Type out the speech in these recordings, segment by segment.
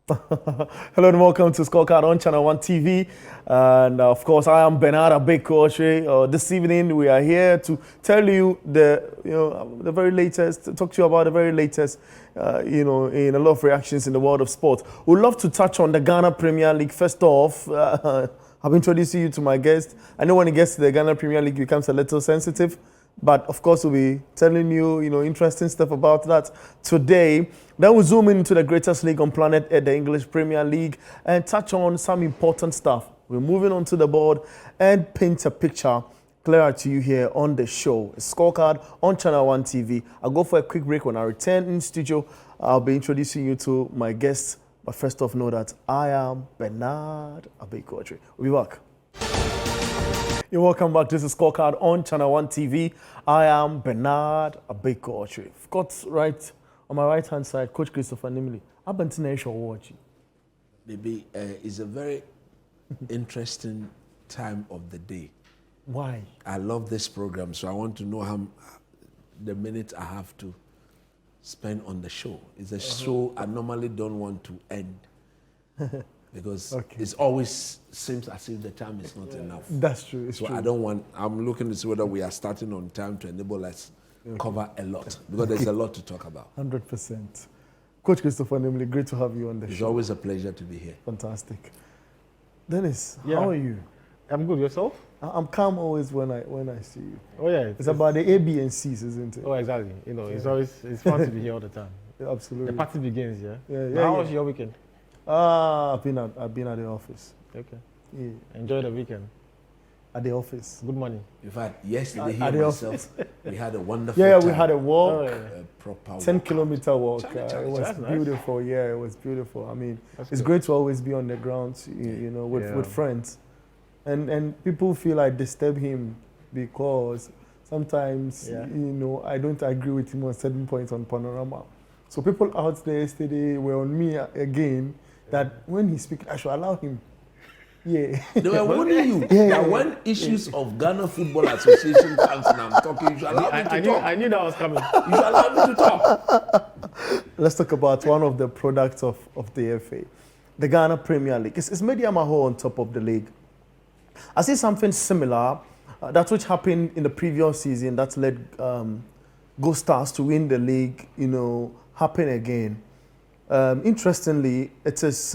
Hello and welcome to Scorecard on Channel 1 TV. And of course, I am Bernard Abekoche. This evening, we are here to tell you the very latest, to talk to you about the very latest, in a lot of reactions in the world of sport. We'd love to touch on the Ghana Premier League. First off, I've introduced you to my guest. I know when it gets to the Ghana Premier League, it becomes a little sensitive. But of course, we'll be telling you, interesting stuff about that today. Then we'll zoom into the greatest league on planet Earth, the English Premier League, and touch on some important stuff. We're moving on to the board and paint a picture clearer to you here on the show. A Scorecard on Channel 1 TV. I'll go for a quick break. When I return in studio, I'll be introducing you to my guests. But first off, know that I am Bernard Abekoche. We'll be back. You're welcome back. This is Scorecard on Channel 1 TV. I am Bernard Abekoche. I've got right on my right hand side, Coach Christopher Nimley. I've been to Nation watching. Maybe it's a very interesting time of the day. Why? I love this program, so I want to know how the minute I have to spend on the show. It's a show I normally don't want to end. Because it always seems as if the time is not enough. That's true. It's so true. I'm looking to see whether we are starting on time to enable us cover a lot. Because there's a lot to talk about. 100%. Coach Christopher Nimley, great to have you on the show. It's always a pleasure to be here. Fantastic. Dennis, how are you? I'm good. Yourself? I'm calm always when I see you. Oh yeah. It's about the A, B, and C's, isn't it? Oh exactly. It's fun to be here all the time. Yeah, absolutely. The party begins, yeah. Yeah. How was your weekend? I've been at the office. Okay. Yeah. Enjoy the weekend. At the office. Good morning. In fact, yesterday At here the myself, we had a wonderful Yeah, time. we had a walk. A proper 10-kilometer walk. Charlie, It was that's nice. beautiful. Yeah, it was beautiful. I mean, That's it's good. great to always be on the ground, with friends. And people feel like disturb him because sometimes, I don't agree with him on certain points on Panorama. So people out there yesterday were on me again that when he speaks, I should allow him. Yeah. They were warning you Yeah. that when issues of Ghana Football Association comes and I'm talking, you should allow me to talk. I knew that was coming. You should allow me to talk. Let's talk about one of the products of the FA, the Ghana Premier League. Is MEDEAMA on top of the league? I see something similar, that which happened in the previous season that led Go Stars to win the league, happen again. Interestingly, it is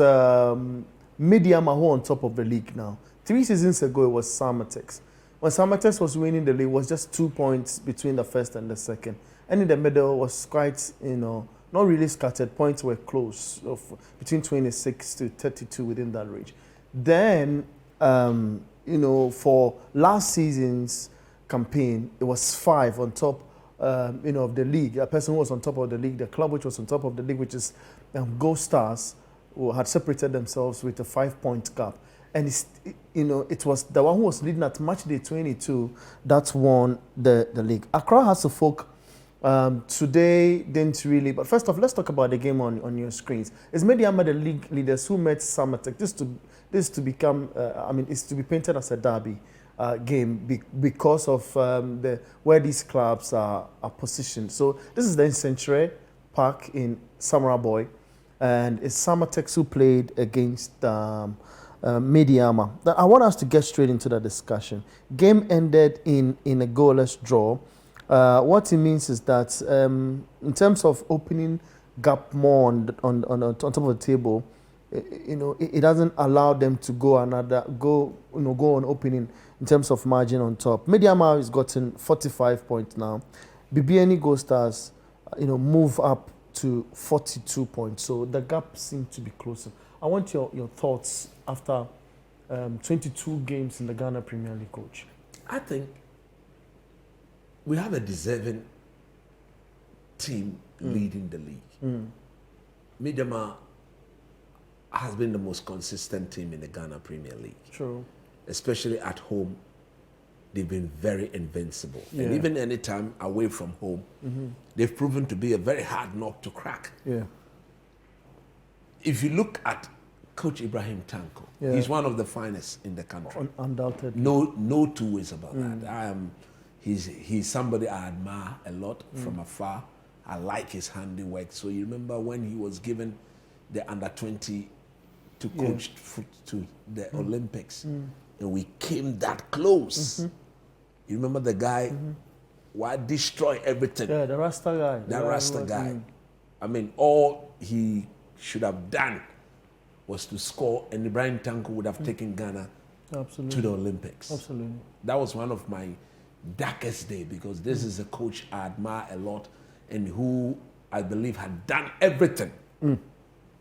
MEDEAMA who on top of the league now. 3 seasons ago, it was Samatex. When Samatex was winning the league, it was just 2 points between the first and the second. And in the middle was quite, not really scattered. Points were close, between 26 to 32 within that range. Then, for last season's campaign, it was 5 on top, of the league. A person who was on top of the league, the club which was on top of the league, which is Go Stars, who had separated themselves with a 5-point gap. And it was the one who was leading at match day 22 that won the league. Accra has a folk today didn't really, but first off, let's talk about the game on your screens. It's MEDEAMA the league leaders who met Samatex. This to become, it's to be painted as a derby game because of where these clubs are positioned. So this is the Century Park in Samaraboy. And it's Samatex who played against MEDEAMA. I want us to get straight into the discussion. Game ended in a goalless draw. What it means is that in terms of opening gap more on top of the table, it doesn't allow them to go on opening in terms of margin on top. MEDEAMA has gotten 45 points now. BBNE Go Stars, move up to 42 points. So the gap seems to be closer. I want your thoughts after 22 games in the Ghana Premier League, Coach. I think we have a deserving team leading the league. MEDEAMA has been the most consistent team in the Ghana Premier League. True. Especially at home, they've been very invincible. Yeah. And even any time away from home, they've proven to be a very hard nut to crack. Yeah. If you look at Coach Ibrahim Tanko, he's one of the finest in the country. Undoubtedly. No two ways about that. He's somebody I admire a lot from afar. I like his handiwork. So you remember when he was given the under-20 to coach to the Olympics. And we came that close. You remember the guy who destroy everything? Yeah, the Rasta guy. That Rasta guy. I mean, all he should have done was to score, and Ibrahim Tanko would have taken Ghana to the Olympics. Absolutely. That was one of my darkest days, because this is a coach I admire a lot and who I believe had done everything.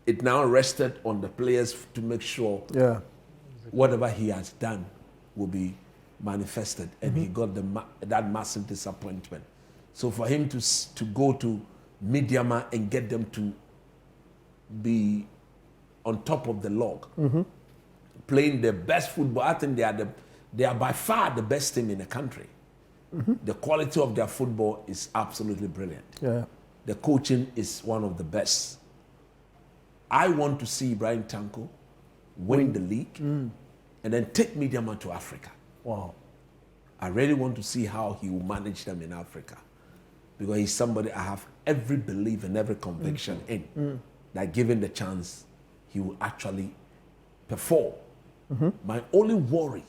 It now rested on the players to make sure whatever he has done will be manifested, and he got that massive disappointment. So for him to go to MEDEAMA and get them to be on top of the log, playing the best football, I think they are by far the best team in the country. The quality of their football is absolutely brilliant. Yeah. The coaching is one of the best. I want to see Ibrahim Tanko win the league and then take MEDEAMA to Africa. Wow. I really want to see how he will manage them in Africa, because he's somebody I have every belief and every conviction in, that given the chance, he will actually perform. My only worry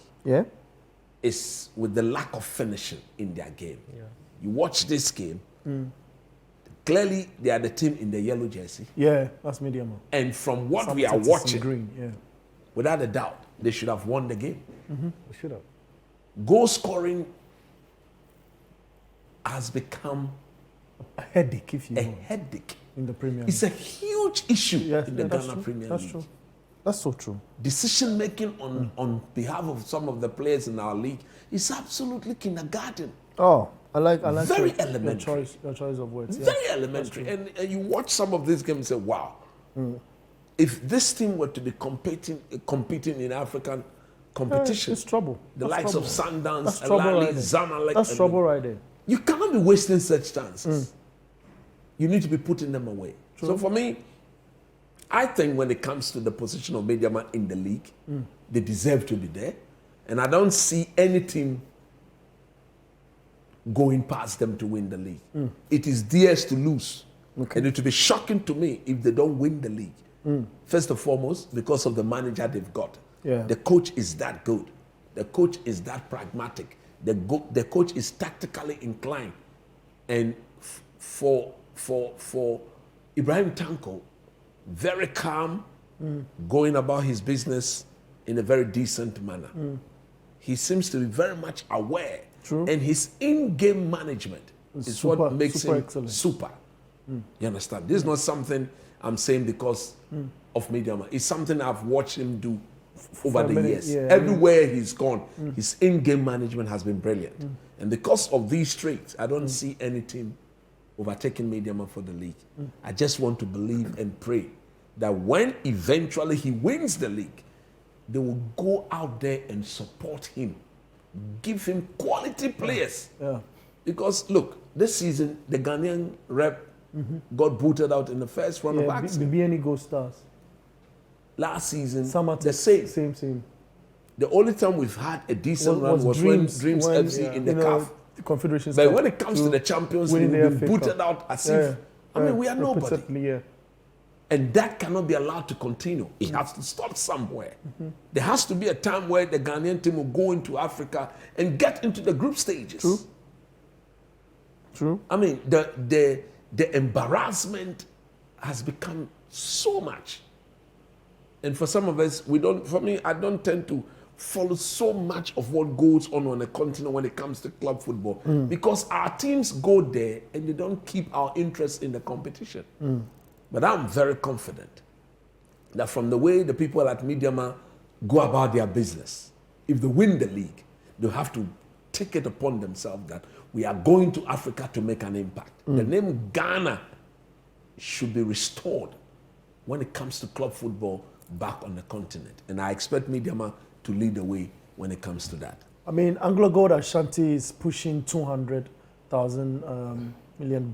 is with the lack of finishing in their game. You watch this game, clearly they are the team in the yellow jersey. Yeah, that's MEDEAMA. And from what we are Subtext watching, green, without a doubt, they should have won the game. We should have. Goal scoring has become a headache, if you a will, headache. in the Premier It's League. a huge issue in the that's Ghana true. Premier That's League. true. That's so true. Decision making on behalf of some of the players in our league is absolutely kindergarten. Oh, I like Very your elementary. your choice of words. Yeah. Very elementary. And you watch some of these games and say, wow, if this team were to be competing in African competition, It's trouble. the That's likes trouble. of Sundowns, That's trouble Alali, right there. Zamalek, That's trouble right there. you cannot be wasting such chances. You need to be putting them away. So for me, I think when it comes to the position of MEDEAMA in the league, they deserve to be there. And I don't see any team going past them to win the league. It is theirs to lose. And it will be shocking to me if they don't win the league. First and foremost, because of the manager they've got. Yeah. The coach is that good. The coach is that pragmatic. The coach is tactically inclined. And for Ibrahim Tanko, very calm, going about his business in a very decent manner. He seems to be very much aware. True. And his in-game management is Super- what makes super him excellent. super. You understand? This is not something I'm saying because of MEDEAMA. It's something I've watched him do over For a the minute, years. yeah. Everywhere he's gone, his in-game management has been brilliant. And because of these traits, I don't see any team overtaking MEDEAMA for the league. I just want to believe and pray that when eventually he wins the league, they will go out there and support him, give him quality players. Yeah. Because look, this season the Ghanaian rep got booted out in the first round of action. BBNE Gold Stars. Last season, Samatex, the same. Same. The only time we've had a decent run was Dreams, when Dreams when, FC in the you know, CAF. the Confederations But Cup when it comes to the Champions League, winning the we've been FA booted Cup. out as if, I mean, we are nobody. repeatedly, yeah. And that cannot be allowed to continue. It has to stop somewhere. There has to be a time where the Ghanaian team will go into Africa and get into the group stages. True. I mean, the embarrassment has become so much. And for some of us, for me, I don't tend to follow so much of what goes on a continent when it comes to club football. Because our teams go there and they don't keep our interest in the competition. But I'm very confident that from the way the people at MEDEAMA go about their business, if they win the league, they'll have to take it upon themselves that we are going to Africa to make an impact. The name Ghana should be restored when it comes to club football back on the continent. And I expect MEDEAMA to lead the way when it comes to that. I mean, Anglo Gold Ashanti is pushing $200,000 million.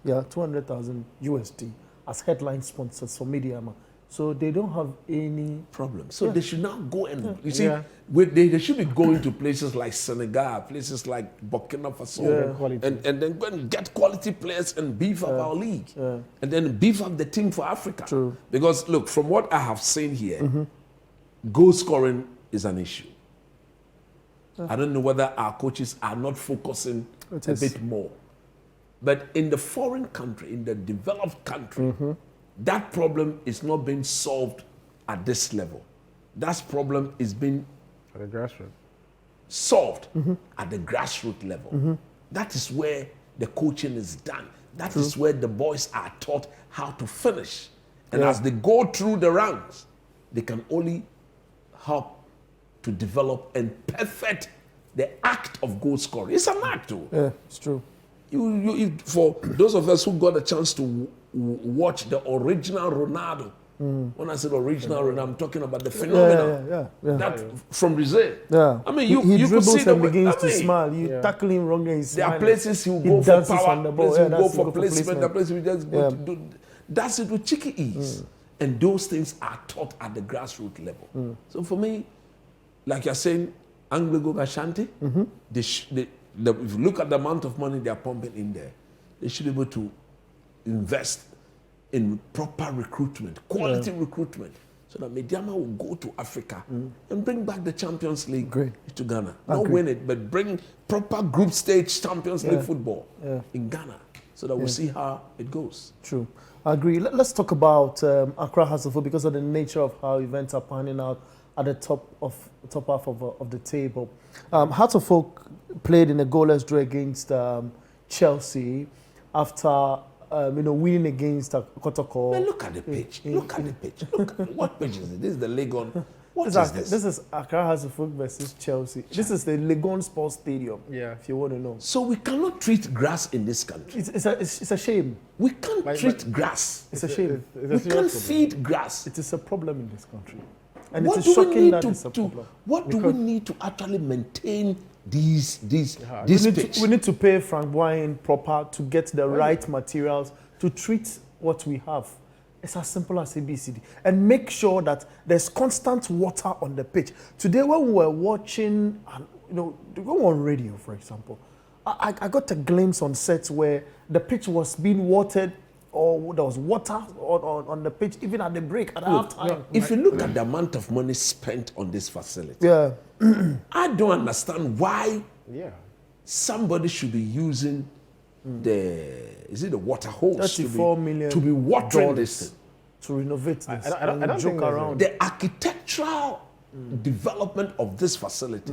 Yeah, 200,000 USD as headline sponsors for MEDEAMA So they don't have any problem. So they should now go and, you see, Yeah. they should be going to places like Senegal, places like Burkina Faso, Quality. and then go and get quality players and beef up our league. Yeah. And then beef up the team for Africa. True. Because, look, from what I have seen here, goal scoring is an issue. I don't know whether our coaches are not focusing It a is. bit more. But in the foreign country, in the developed country, that problem is not being solved at this level. That problem is being At the grassroots. solved at the grassroots level. That is where the coaching is done. That is where the boys are taught how to finish. And as they go through the ranks, they can only help to develop and perfect the act of goal scoring. It's an act, too. Yeah, it's true. For those of us who got a chance to watch the original Ronaldo, when I said original Ronaldo, I'm talking about the phenomenon that from Brazil. Yeah. I mean, he you could dribbles see the and way, begins I to mean, smile. You tackle him wrong and he's there are smiling. places he will He go for dances power, on the ball. places he will go that's- for placement, there are places we just go to do. That's it with cheeky ease. And those things are taught at the grassroots level. So for me, like you're saying, Anglo Ashanti, if you look at the amount of money they are pumping in there, they should be able to invest in proper recruitment, quality recruitment, so that MEDEAMA will go to Africa and bring back the Champions League to Ghana. Not win it, but bring proper group stage Champions League football in Ghana, so that we'll see how it goes. True. I agree. Let's talk about Accra Hasselhoff because of the nature of how events are panning out at the top half of the table. Hearts of Oak played in a goalless draw against Chelsea after winning against Kotoko. Man, look at the pitch. Look at the pitch. Look at what pitch is it? This is the Legon. What is this? This is Accra Hasselhoff versus Chelsea. This is the Legon Sports Stadium. Yeah. If you want to know, So we cannot treat grass in this country. it's a shame. We can't treat grass. It's a shame. It's a We serious can't problem. feed grass. It is a problem in this country, and What it do is we shocking need that it's a to problem. what do we need to actually maintain these We pitch? need to pay Frank Wine proper to get the right materials to treat what we have. It's as simple as ABCD. And make sure that there's constant water on the pitch. Today when we were watching, when we were on radio, for example, I got a glimpse on sets where the pitch was being watered or there was water on the pitch, even at the break, at half time. If you look at the amount of money spent on this facility, Yeah. I don't understand why Yeah. somebody should be using the water hose 34 million to be watering dollars this thing. to renovate this. I don't and think joke there's a- around. The architectural development of this facility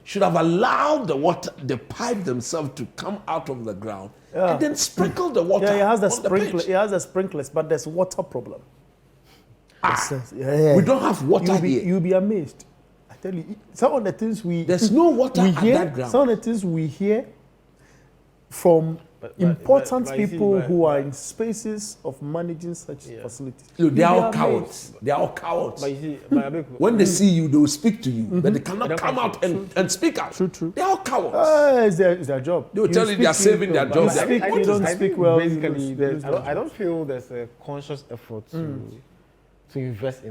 should have allowed the pipe themselves to come out of the ground and then sprinkle the water Yeah, it has the on the sprinkler. pitch. It has the sprinklers, but there's water problem. We don't have water here. You'll be amazed. I tell you, some of the things There's no water we at hear, that ground. some of the things we hear from important but you see, people who are but- in spaces of managing such facilities. Look, they You'll are be all amazed. cowards. They are all cowards. But you see, but I think- When they see you, they will speak to you, but they cannot don't come come out and speak out. True. They are all cowards. It's their job. They will tell you they are speak saving their you job. speak, What you is don't that? I speak think well. basically, you there's- lose I their don't feel there's a conscious effort to invest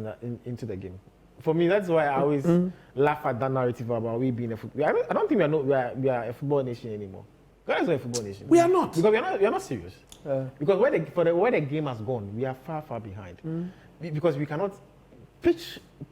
into the game. For me, that's why I always laugh at that narrative about we being a football. I don't think we are a football nation anymore. Ghana is not a football nation. We are not. Because we are not serious. Because where the game has gone, we are far behind. Because we cannot.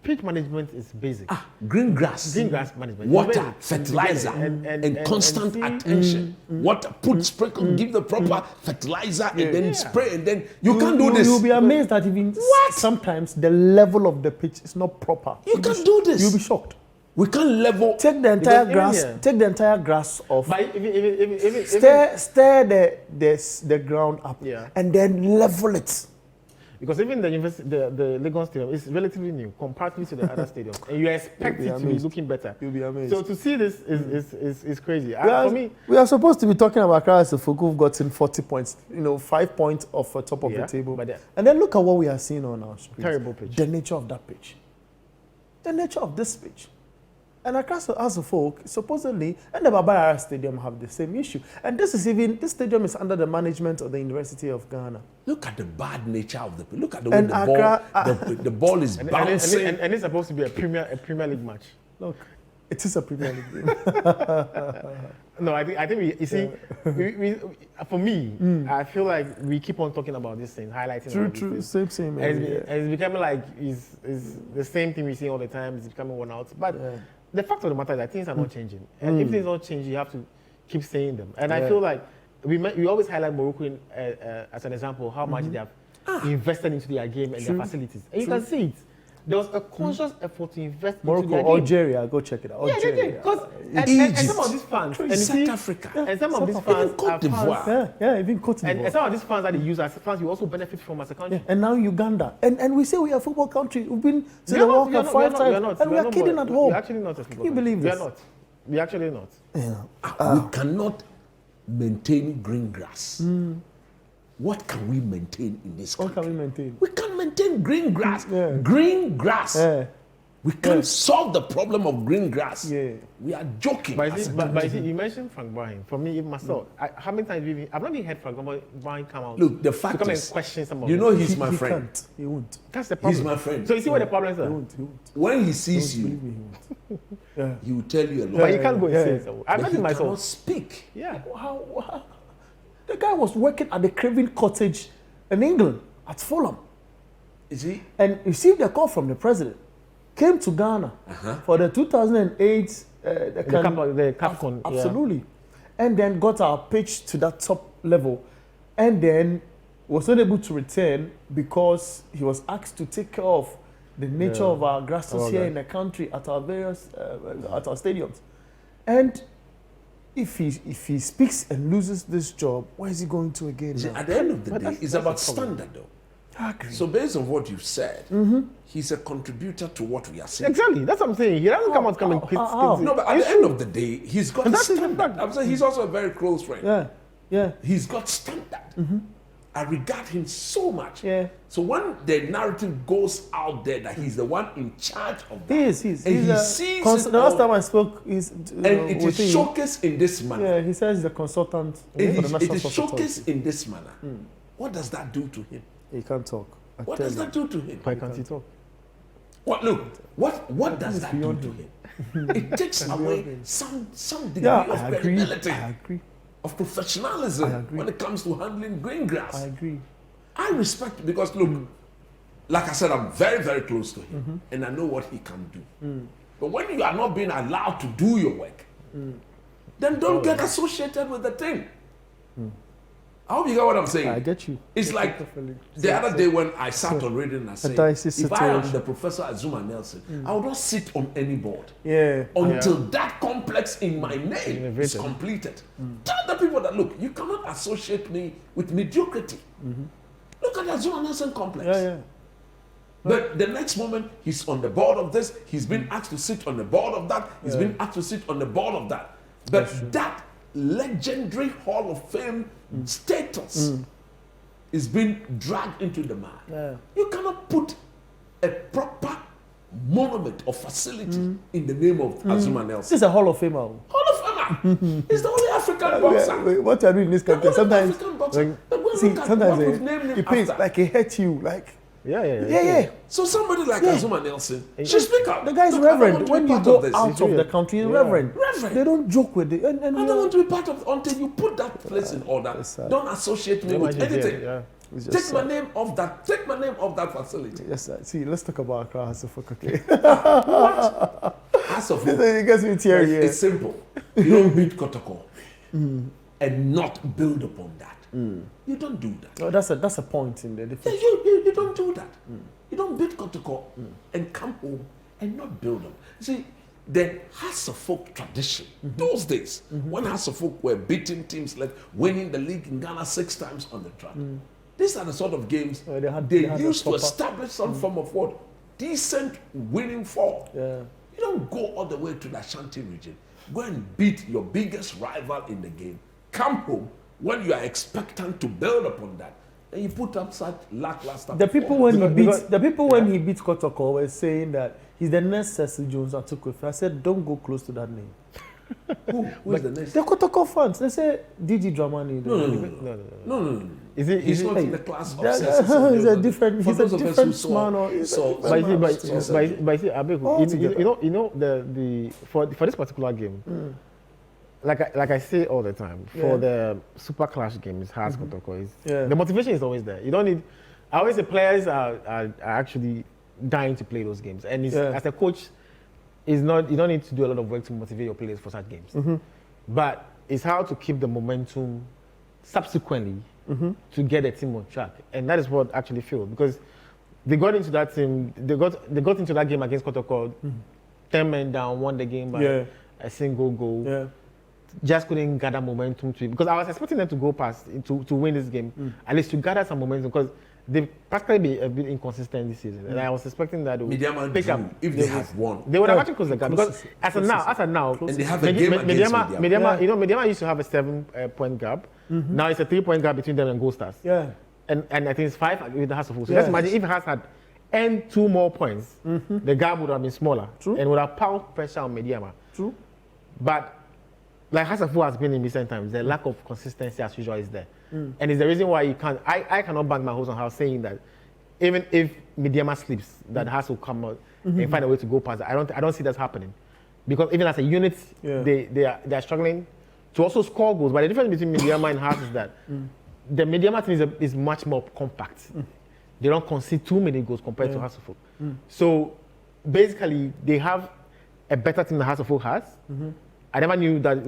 Pitch management is basic. Green grass, Management, water, Basic. fertilizer, and constant attention. Water, sprinkle, give the proper fertilizer, and then spray, and then you can't do this. You'll be amazed that even sometimes the level of the pitch is not proper. You can't do this. You'll be shocked. We can't level. Take the entire even grass. here- Take the entire grass off. But if Stir the ground up, Yeah. and then level it. because even the Lagos Stadium is relatively new comparatively to the other stadiums, and you expect You'll be it to be amazed. looking better. You'll be amazed. So to see this is crazy. For me, we are supposed to be talking about Accra as a folk who've gotten 40 points, 5 points off the top of the Yeah, table. but And then look at what we are seeing on our screen. Terrible pitch. The nature of that pitch. The nature of this pitch. And across as a folk, supposedly, and the Babara Stadium have the same issue. And this stadium is under the management of the University of Ghana. Look at the bad nature of the people. Look at the way And the ball is bouncing. And it's supposed to be a Premier League match. Look, it is a Premier League game. No, I think you see, for me, I feel like we keep on talking about this thing, highlighting. True, same. And it's becoming like it's the same thing we see all the time. It's becoming worn out. But the fact of the matter is that things are not changing. And if things don't change, you have to keep saying them. And I feel like we always highlight Morocco as an example how much they have invested into their game and their facilities. And you can see it. There was a conscious effort to invest Morocco, into their game. Algeria, go check it out. Algeria. Because and some of these fans, and South Africa, and some of these fans Cote d'Ivoire. Even Cote d'Ivoire. And some of these fans that they use as fans, you also benefit from as a country. And now Uganda. And we say we are a football country. We've been to the World Cup 5 times. And we are kidding at home. We're actually not a football Can you believe country. this? We are not. We're actually not. We cannot maintain green grass. What can we maintain in this country? What can we maintain? We can maintain green grass. Yeah. Green grass. Yeah. We can't solve the problem of green grass. Yeah. We are joking. But as a you country. see, you mentioned Frank Bryan. For me, myself, how many times I've not even heard Frank Bryan come out Look, the to fact come is, and question some of you this. know he's He my friend. can't. He won't. That's the problem. He's my friend. So you see what the problem is? He won't. When he sees you, Believe me, he won't. Yeah. he will tell you a lot. But you can't go and Yeah. say it. So I But met he him cannot myself. speak. Yeah. How? The guy was working at the Craven Cottage in England at Fulham. You see? And received a call from the president. Came to Ghana for the 2008 The CAPCON. Absolutely. And then got our pitch to that top level. And then was not able to return because he was asked to take care of the nature of our grasses here in the country at our various at our stadiums. And if he speaks and loses this job, where is he going to again? See, Now? at the end of the day, it's about standard though. I agree. So based on what you've said, he's a contributor to what we are seeing. Exactly. That's what I'm saying. He doesn't come out and quit. No, but at the end of the day, he's got And that is the standard. fact. I'm saying he's also a very close friend. Yeah. He's got standard. I regard him so much. Yeah. So when the narrative goes out there that he's the one in charge of that, He is. and He's he a sees the it last all, time I spoke, he's and it is showcased in this manner. Yeah, he says he's a consultant for the It National is Sports showcased Authority. in this manner. What does that do to him? He can't talk. I What tell does you. that do to him? Why can't he talk? What look? What does that do beyond to him? It takes away some degree Yeah, of I agree. credibility, I agree. of professionalism I agree. when it comes to handling green grass. I agree. I respect because look, like I said, I'm very, very close to him and I know what he can do. But when you are not being allowed to do your work, then don't get associated with the thing. I hope you get what I'm saying. I get you. It's like Definitely. the other day when I sat on reading and I said, dicey if I am situation. the Professor Azuma Nelson, I will not sit on any board Yeah. until that complex in my name is Innovated. completed. Tell the people that, look, you cannot associate me with mediocrity. Look at the Azuma Nelson complex. Yeah. But the next moment, he's on the board of this, he's been asked to sit on the board of that, he's been asked to sit on the board of that. But that legendary Hall of Fame status is being dragged into the mud. Yeah. You cannot put a proper monument or facility in the name of Azuma This Nelson. is a Hall of Famer. Hall of Famer! He's the only African boxer. What you are doing in this The country, only sometimes, African boxer. But when see, you look at sometimes what we've named him it pains, after, like it hurts you, like, Yeah. so somebody like Azuma Nelson should speak up. the guy's Look, I don't want reverend. to When be you part go of this. out of the country, reverend. Reverend. They don't joke with it. And I don't want to be part of until you put that place in order. It's sad. Don't associate me with anything. Yeah. it's just Take my name off that. Take my name off that facility. Yes, sir. See, let's talk about Accra House of Folk, okay? As of It gets me teary. it's simple. You don't beat Kotoko and not build upon that. You don't do that. Oh, that's a point in the Yeah, difference. you don't do that. You don't beat Kotoko and come home and not build up. See, the House of Folk tradition, those days, when House of Folk were beating teams like winning the league in Ghana 6 times on the track. These are the sort of games Oh, they had used to proper- establish some form of what? Decent winning form. Yeah. You don't go all the way to the Ashanti region. Go and beat your biggest rival in the game. Come home when you are expectant to build upon that. And you put up such lackluster. The people when he Because- beat Kotoko were saying that He's the next Cecil Jones I took with. I said, don't go close to that name. Who is the next? The Kotoko fans. They say DG Dramani. No. He's not in the class of He's a different man. But you know the for this particular game, like I say all the time, for the Super Clash games, has Kotoko is the motivation is always there. You don't need. I always say players are actually dying to play those games, and as a coach, you don't need to do a lot of work to motivate your players for such games. But it's how to keep the momentum subsequently to get the team on track, and that is what actually failed, because they got into that team. They got into that game against Kotoko, 10 men down, won the game by a single goal. Just couldn't gather momentum to it, because I was expecting them to go past to win this game, at least to gather some momentum, because they've practically been a bit inconsistent this season, and I was expecting that they would MEDEAMA pick up. If they had won, they would have actually closed the gap, because as of now, and they have a game against MEDEAMA. You know, MEDEAMA used to have a 7-point gap. Now it's a 3-point gap between them and Gold Stars. And I think it's 5 with the House of Wolves. So let's imagine if House had earned 2 more points, the gap would have been smaller. And would have piled pressure on MEDEAMA. But like House of Wolves has been in recent times, the lack of consistency as usual is there. And it's the reason why you can't. I cannot bang my hose on House saying that even if MEDEAMA sleeps, that House will come out and find a way to go past it. I don't see that happening, because even as a unit, they are struggling to also score goals. But the difference between MEDEAMA and House is that the MEDEAMA team is much more compact. They don't concede too many goals compared to House of Folk. So basically, they have a better team than House of Folk has. I never knew that it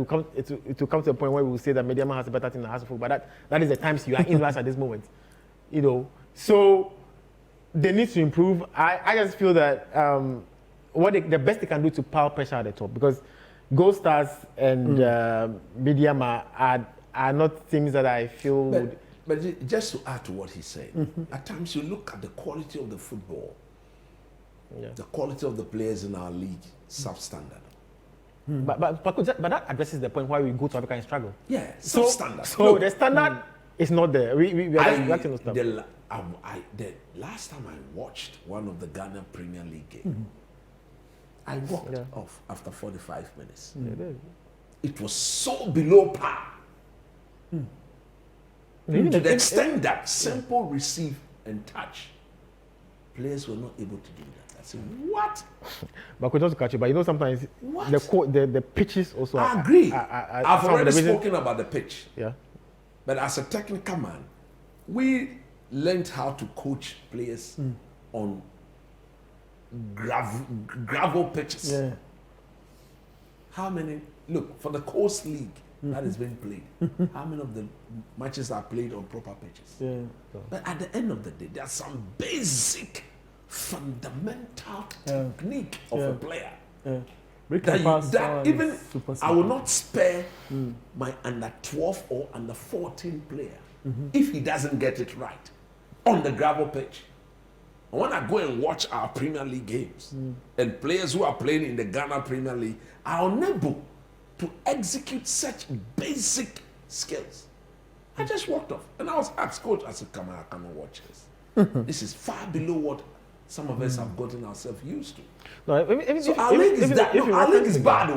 would come to a point where we would say that MEDEAMA has a better team than House of Folk, but that is the times you are in right at this moment. You know, so they need to improve. I just feel that the best they can do to pile pressure at the top, because Gold Stars and MEDEAMA are not things that I feel But just to add to what he said, at times you look at the quality of the football, the quality of the players in our league, substandard. But that addresses the point why we go to Africa and struggle. Yeah, substandard. So the standard is not there. We are reacting to stuff. The last time I watched one of the Ghana Premier League games, I walked off after 45 minutes. It was so below par. To the extent that simple receive and touch, players were not able to do that. I said, what? But just to catch you, but you know sometimes the pitches also. I agree. I've already spoken about the pitch. Yeah. But as a technical man, we learned how to coach players on gravel pitches. How many? Look, for the Coast League that is being played, how many of the matches are played on proper pitches? But at the end of the day, there's some basic, fundamental technique of a player. That even I will not spare my under 12 or under 14 player if he doesn't get it right on the gravel pitch. And when I go and watch our Premier League games and players who are playing in the Ghana Premier League are unable to execute such basic skills. I just walked off and I was asked, coach, I said, come on, I cannot watch this. This is far below what some of us have gotten ourselves used to. No, our league is that. Our league is bad.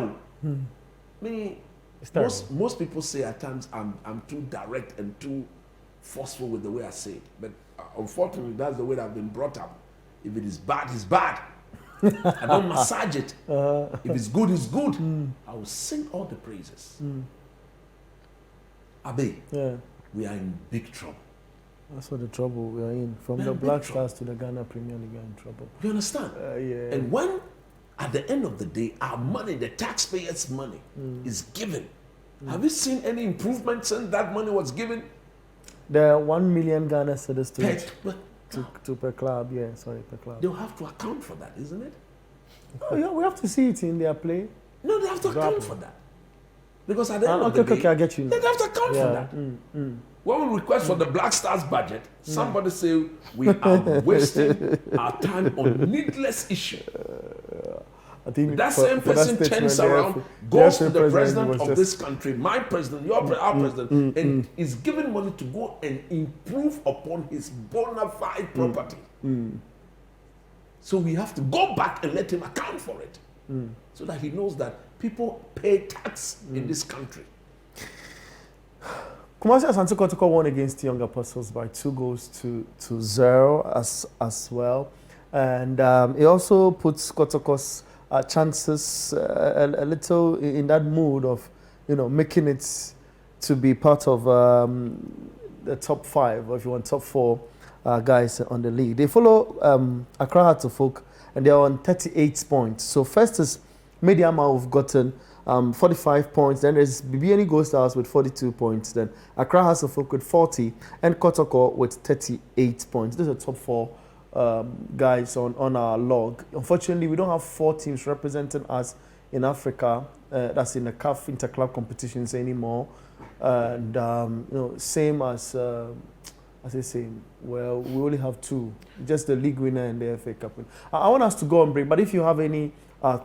Most people say at times I'm too direct and too forceful with the way I say it. But unfortunately, that's the way that I've been brought up. If it is bad, it's bad. I don't massage it. If it's good, it's good. I will sing all the praises. Abe, we are in big trouble. That's what the trouble we are in. From the Black Stars to the Ghana Premier League, we are in trouble. You understand? And when, at the end of the day, our money, the taxpayers' money, is given, have you seen any improvement since that money was given? The 1 million Ghana cedis to per club, per club. They'll have to account for that, isn't it? Oh, yeah, we have to see it in their play. No, they have to account for that. Because at the end of the day, I get you. They have to account for that. When we request for the Black Stars budget, somebody say we are wasting our time on needless issue. I think that same person turns around, goes to the president of this country, my president, our president, and is given money to go and improve upon his bona fide property. So we have to go back and let him account for it, so that he knows that people pay tax in this country. Kumasi Asante Kotoko won against Young Apostles by 2-0 as well. And it also puts Kotoko's chances a little in that mood of, making it to be part of the top 5, or if you want top 4 guys on the league. They follow Accra Hearts of Oak, and they're on 38 points. So first is MEDEAMA, who've gotten 45 points. Then there's BBNE Ghost Stars with 42 points. Then Accra Hearts of Oak with 40, and Kotoko with 38 points. These are top 4 guys on our log. Unfortunately, we don't have 4 teams representing us in Africa. That's in the CAF interclub competitions anymore. And same as I say, well, we only have 2, just the league winner and the FA Cup winner. I want us to go on break, but if you have any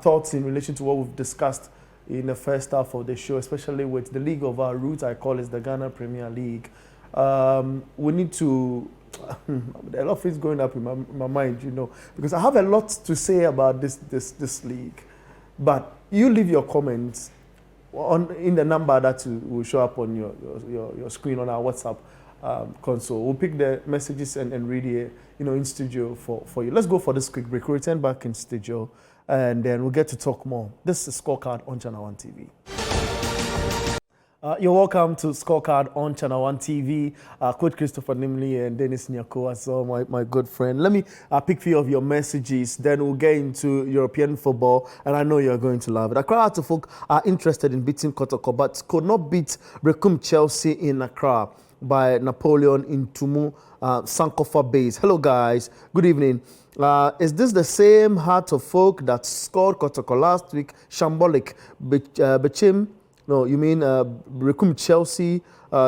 thoughts in relation to what we've discussed in the first half of the show, especially with the league of our roots, I call it the Ghana Premier League, we need to. A lot of things going up in my mind, because I have a lot to say about this league. But you leave your comments in the number that will show up on your screen on our WhatsApp console. We'll pick the messages and read it, in studio for you. Let's go for this quick break. We'll return back in studio, and then we'll get to talk more. This is Scorecard on Channel 1 TV. You're welcome to Scorecard on Channel 1 TV. Coach Christopher Nimley and Dennis Nyako as well, my good friend. Let me pick a few of your messages, then we'll get into European football, and I know you're going to love it. Accra Hearts of Oak are interested in beating Kotoko, but could not beat Rekum Chelsea in Accra by Napoleon in Tumu Sankofa base. Hello, guys. Good evening. Is this the same Heart of Oak that scored Kotoko last week? Shambolic, Bechim. No, you mean Rekum Chelsea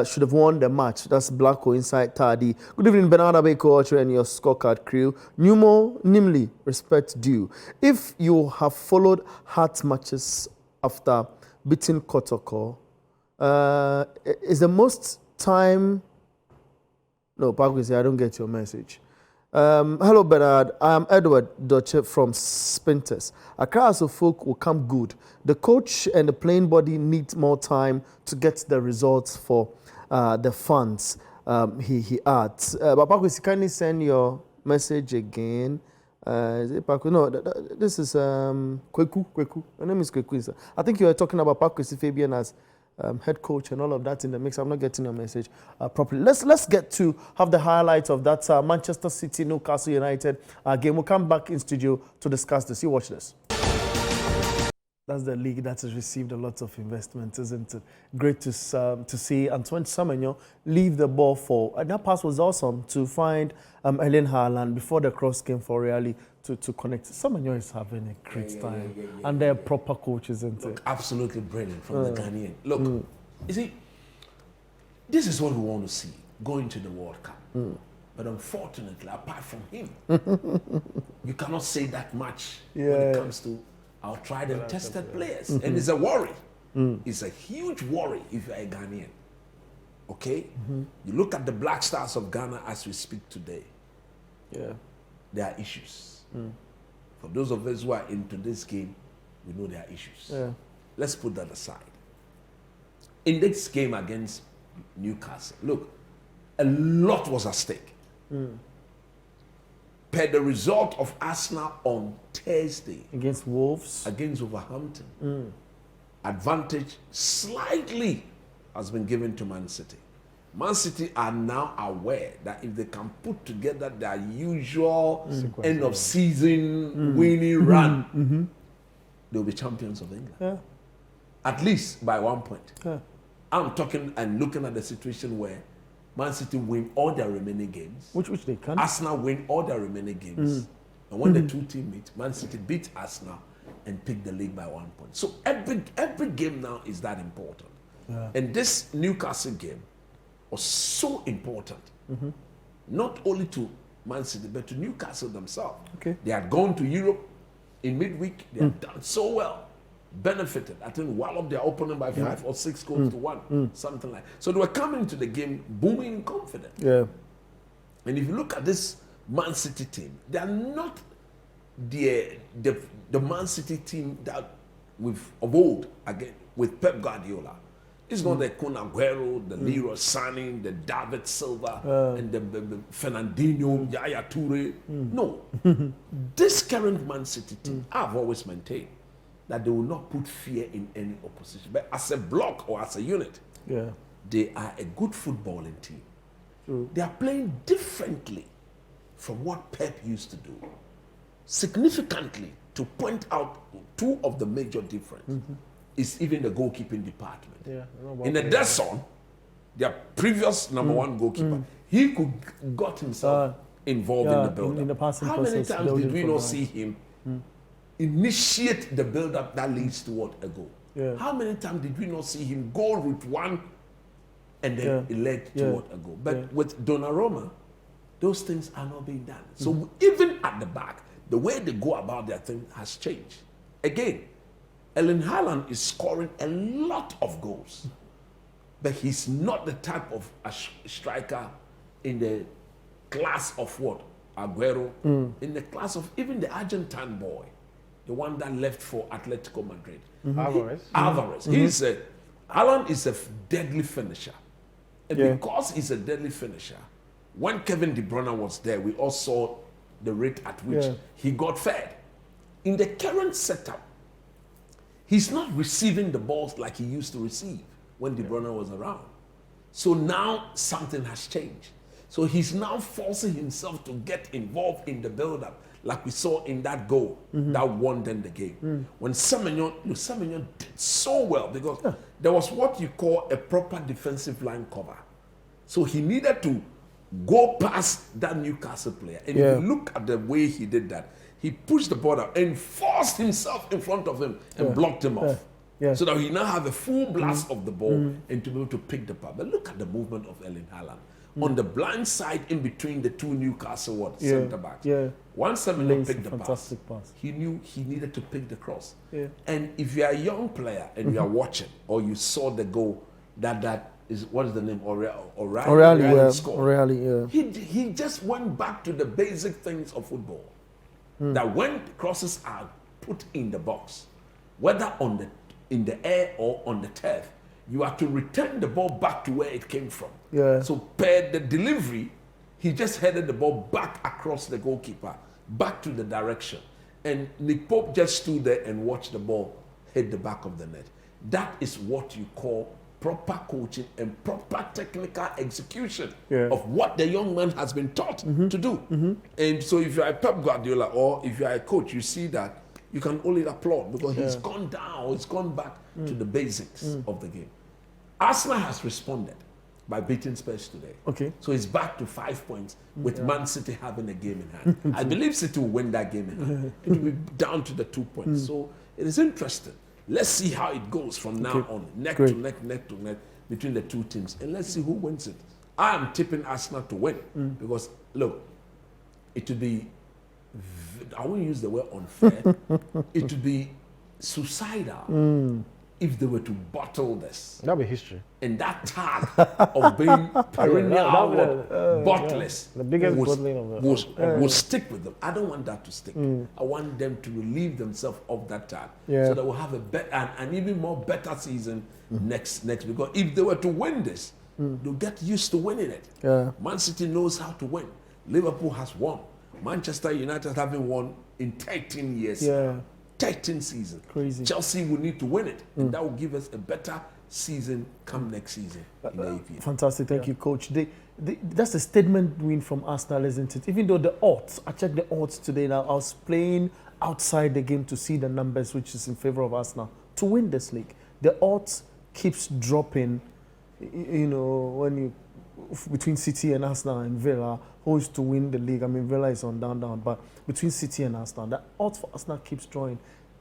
should have won the match. That's Blacko inside Tardy. Good evening, Bernard Abeko and your Scorecard crew. Numo Nimli, respect due. If you have followed Heart matches after beating Kotoko, is the most time... No, Parkway, I don't get your message. Hello, Bernard. I am Edward Doche from Spinters. Accra Hearts of Oak will come good. The coach and the playing body need more time to get the results for the fans, he adds. But Pakwesi, can you send your message again? Is it Pakwesi? No, this is Kweku. My name is Kweku. I think you were talking about Pakwesi Fabian as head coach and all of that in the mix. I'm not getting a message properly. Let's get to have the highlights of that Manchester City Newcastle United game. We'll come back in studio to discuss this. You watch this. That's the league that has received a lot of investment, isn't it? Great to see Antoine Semenyo leave the ball for, and that pass was awesome to find Erling Haaland before the cross came for Reali to connect. Semenyo is having a great time, and they're proper coaches, isn't it? Absolutely brilliant from the Ghanaian. Look, you see, this is what we want to see going to the World Cup. But unfortunately, apart from him, you cannot say that much when it comes to our tried and tested players. And it's a worry. It's a huge worry if you're a Ghanaian. Okay? You look at the Black Stars of Ghana as we speak today. Yeah. There are issues. For those of us who are into this game, we know there are issues. Yeah. Let's put that aside. In this game against Newcastle, look, a lot was at stake. Per the result of Arsenal on Thursday. Against Wolves. Against Wolverhampton. Advantage slightly has been given to Man City. Man City are now aware that if they can put together their usual end of season winning run, they'll be champions of England. Yeah. At least by 1 point. Yeah. I'm talking and looking at the situation where Man City win all their remaining games. Which they can. Arsenal win all their remaining games. And when the two teams meet, Man City beat Arsenal and pick the league by 1 point. So every game now is that important. Yeah. And this Newcastle game was so important. Not only to Man City, but to Newcastle themselves. Okay. They had gone to Europe in midweek. They had done so well. Benefited. I think one of their opponent by 5 or 6 goals to 1. Something like that. So they were coming to the game booming in confidence. Yeah. And if you look at this Man City team, they are not the Man City team that of old again with Pep Guardiola. It's not the Kun Aguero, the Leroy Sané, the David Silva, and the Fernandinho, Yaya Toure. No. This current Man City team, I've always maintained that they will not put fear in any opposition. But as a block or as a unit, they are a good footballing team. They are playing differently from what Pep used to do. Significantly, to point out two of the major differences is even the goalkeeping department. In the Desson, their previous number one goalkeeper, he got himself involved in the build-up. In the passing How many times did we not see him initiate the build-up that leads toward a goal? How many times did we not see him go route one and then it led toward a goal? But with Donnarumma, those things are not being done. So even at the back, the way they go about their thing has changed. Again, Erling Haaland is scoring a lot of goals, but he's not the type of a striker in the class of what? Aguero, in the class of even the Argentine boy, the one that left for Atletico Madrid. Alvarez. Haaland is a deadly finisher. And because he's a deadly finisher, when Kevin De Bruyne was there, we all saw the rate at which he got fed. In the current setup, he's not receiving the balls like he used to receive when De Bruyne was around. So now something has changed. So he's now forcing himself to get involved in the build-up, like we saw in that goal that won them the game. When Semenyo did so well because there was what you call a proper defensive line cover. So he needed to go past that Newcastle player. And if you look at the way he did that, he pushed the ball out and forced himself in front of him and blocked him off. So that he now have a full blast of the ball and to be able to pick the pass. But look at the movement of Erling Haaland. On the blind side in between the two Newcastle centre backs. Once Semenyo picked the pass, he knew he needed to pick the cross. And if you are a young player and you are watching or you saw the goal that is, what is the name? O'Reilly scored. He just went back to the basic things of football. That when crosses are put in the box, whether in the air or on the turf, you are to return the ball back to where it came from. So per the delivery, he just headed the ball back across the goalkeeper, back to the direction. And Nick Pope just stood there and watched the ball hit the back of the net. That is what you call proper coaching and proper technical execution of what the young man has been taught to do. And so if you're a Pep Guardiola or if you're a coach, you see that, you can only applaud because he's gone down, he's gone back to the basics of the game. Arsenal has responded by beating Spurs today. So it's back to 5 points with Man City having a game in hand. I believe City will win that game in hand. It will be down to the 2 points. So it is interesting. Let's see how it goes from now on, neck to neck between the two teams. And let's see who wins it. I am tipping Arsenal to win because, look, it would be, I won't use the word unfair, it would be suicidal if they were to bottle this. That'll be history. And that tag of being perennial bottless the biggest bottling of will stick with them. I don't want that to stick. I want them to relieve themselves of that tag so that we'll have a better an even more better season next. Because if they were to win this, they'll get used to winning it. Man City knows how to win. Liverpool has won. Manchester United haven't won in 13 years. 13 seasons. Crazy. Chelsea will need to win it, and that will give us a better season come next season in the APL. Fantastic, thank you, Coach. That's a statement win from Arsenal, isn't it? Even though the odds, I checked the odds today. Now I was playing outside the game to see the numbers, which is in favor of Arsenal to win this league. The odds keeps dropping. You know, when you between City and Arsenal and Villa, who is to win the league? I mean, Villa is on down, but between City and Arsenal, the odds for Arsenal keeps drawing.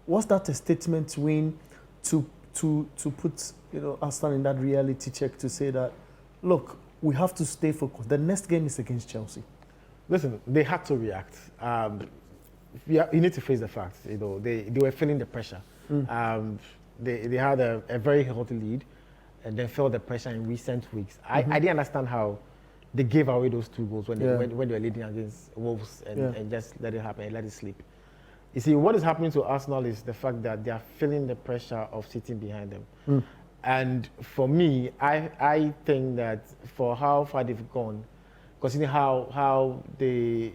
Was that a statement win to put Arsenal in that reality check to say that, look, we have to stay focused. The next game is against Chelsea. Listen, they had to react. You need to face the facts. They were feeling the pressure. They had a very healthy lead, and then felt the pressure in recent weeks. I didn't understand how they gave away those 2 goals when they were leading against Wolves and just let it happen and let it sleep. You see, what is happening to Arsenal is the fact that they are feeling the pressure of sitting behind them. And for me, I think that for how far they've gone, considering how they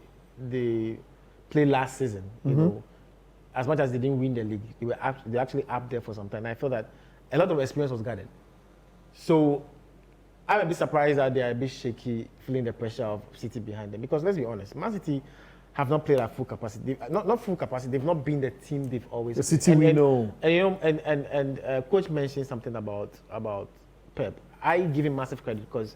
played last season, you know, as much as they didn't win the league, they actually up there for some time. And I feel that a lot of experience was gathered. So I'm a bit surprised that they are a bit shaky, feeling the pressure of City behind them. Because let's be honest, Man City have not played at full capacity. Not full capacity. They've not been the team they've always. The City we know. And you know, and coach mentioned something about Pep. I give him massive credit because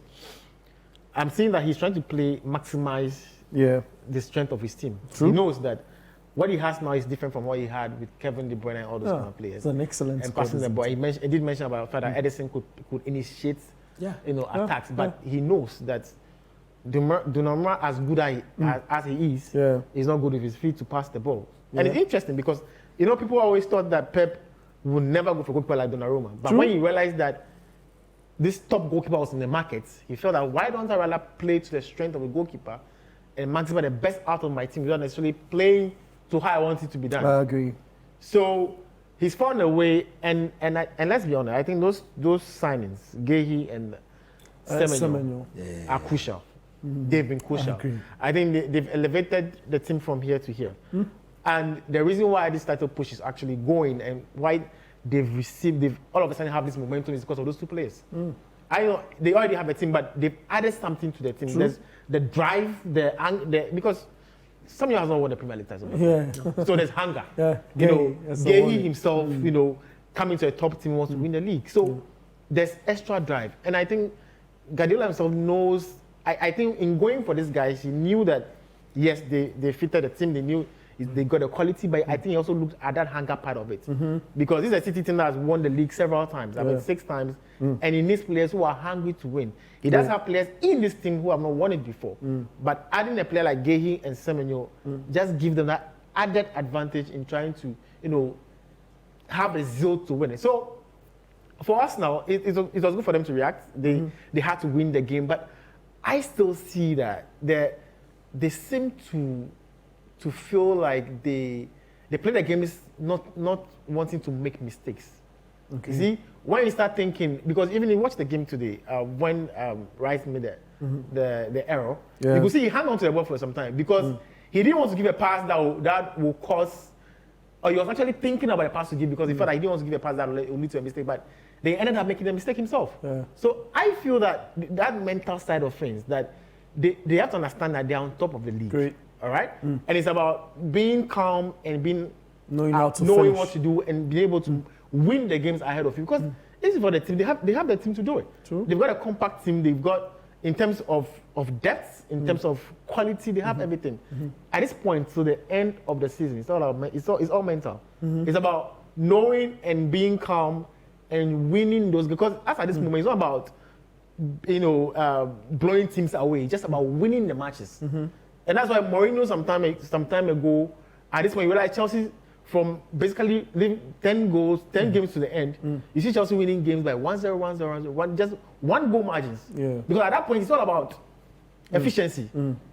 I'm seeing that he's trying to maximize the strength of his team. True. He knows that what he has now is different from what he had with Kevin De Bruyne and all those kind of players. It's an excellent and passing the ball. He did mention about the fact that Edison could initiate, attacks, but he knows that Donnarumma, as good as he is not good with his feet to pass the ball. And it's interesting because people always thought that Pep would never go for a goalkeeper like Donnarumma, but when he realized that this top goalkeeper was in the market, he felt that why don't I rather play to the strength of a goalkeeper and maximize the best out of my team without necessarily playing to how I want it to be done. I agree. So he's found a way, and let's be honest, I think those signings, Gehi and Semenyo, are crucial. They've been crucial. I think they've elevated the team from here to here. And the reason why this title push is actually going and why they've all of a sudden have this momentum is because of those two players. I know they already have a team, but they've added something to the team. There's the drive, because Samuel has not won the Premier League title. So there's hunger. Gehi himself, coming to a top team wants to win the league. So there's extra drive. And I think Guardiola himself knows, I think in going for these guys, he knew that, yes, they fitted the team, they knew they got the quality, but I think he also looked at that hunger part of it. Because this is a City team that has won the league several times, 6 times, and he needs players who are hungry to win. He does have players in this team who have not won it before, but adding a player like Gehi and Semenyo just give them that added advantage in trying to, have a zeal to win it. So for us now, it was good for them to react. They had to win the game, but I still see that they seem to feel like they play the game is not wanting to make mistakes. You see, when you start thinking, because even you watch the game today, when Rice made the error, you could see he hung on to the ball for some time because he didn't want to give a pass that will cause, or he was actually thinking about a pass to give because he felt like he didn't want to give a pass that will lead to a mistake, but they ended up making the mistake himself. So I feel that mental side of things, that they have to understand that they're on top of the league. Great. All right? And it's about being calm and knowing what to do and being able to win the games ahead of you. Because this is for the team. They have the team to do it. True. They've got a compact team. They've got, in terms of depth, in terms of quality, they have everything. At this point, to the end of the season, it's all mental. It's about knowing and being calm and winning those. Because as at this moment, it's not about blowing teams away. It's just about winning the matches. And that's why Mourinho some time ago, at this point, you realize Chelsea, from basically 10 games to the end, you see Chelsea winning games by 1-0, 1-0, just one goal margins. Because at that point, it's all about efficiency,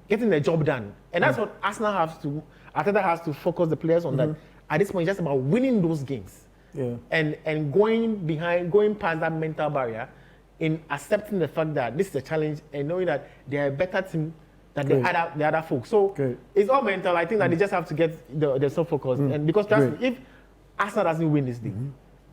getting the job done. And that's what Arteta has to focus the players on. That at this point, it's just about winning those games. And going past that mental barrier in accepting the fact that this is a challenge and knowing that they are a better team than the other folks. So it's all mental. I think that they just have to get the self-focus. And because trust me, if Arsenal doesn't win this league,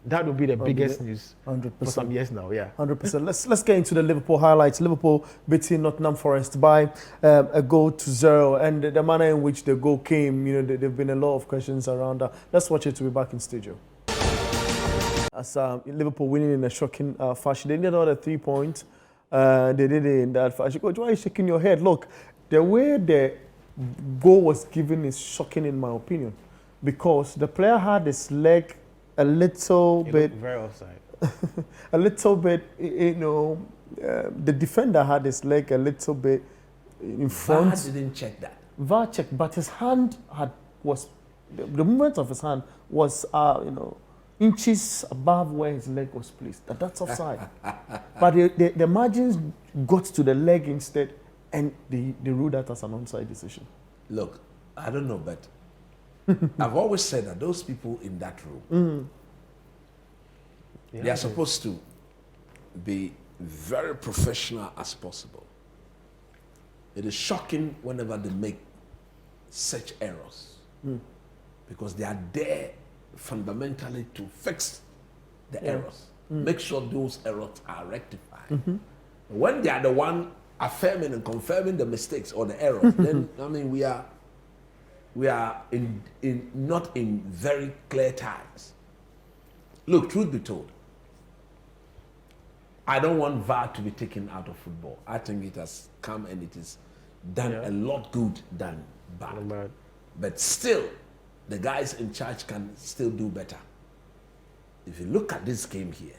that will be the biggest news 100%. for some years now. 100%. Let's get into the Liverpool highlights. Liverpool beating Nottingham Forest by a goal to 0, and the manner in which the goal came, there've been a lot of questions around that. Let's watch it to be back in studio. As Liverpool winning in a shocking fashion, they needed another 3 points. They did it in that fashion. Coach, why are you shaking your head? Look, the way the goal was given is shocking in my opinion, because the player had his leg a little bit very offside. a little bit, the defender had his leg a little bit in front. VAR didn't check that. VAR checked, but his hand the movement of his hand was inches above where his leg was placed. That's offside. But the margins got to the leg instead, and they ruled that as an onside decision. Look, I don't know, but I've always said that those people in that room, they are supposed to be very professional as possible. It is shocking whenever they make such errors because they are there fundamentally to fix the errors, make sure those errors are rectified. When they are the one affirming and confirming the mistakes or the errors, then I mean we are not in very clear times. Look, truth be told, I don't want VAR to be taken out of football. I think it has come and it is done a lot good than bad. But still, the guys in charge can still do better. If you look at this game here,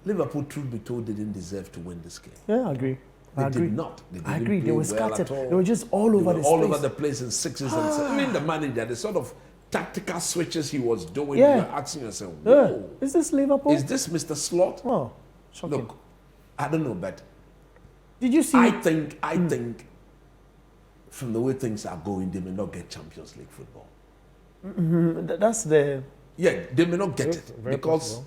Liverpool, truth be told, didn't deserve to win this game. Yeah, I agree. They did not. They didn't I agree. They play were well scattered. at all. They were just all over the all over the place in sixes and sevens. Even the manager, the sort of tactical switches he was doing, you were asking yourself, whoa. Is this Liverpool? Is this Mr. Slot? Oh, shocking. Look, I don't know, but did you see? I think from the way things are going, they may not get Champions League football. That's the... Yeah, they may not get it Very because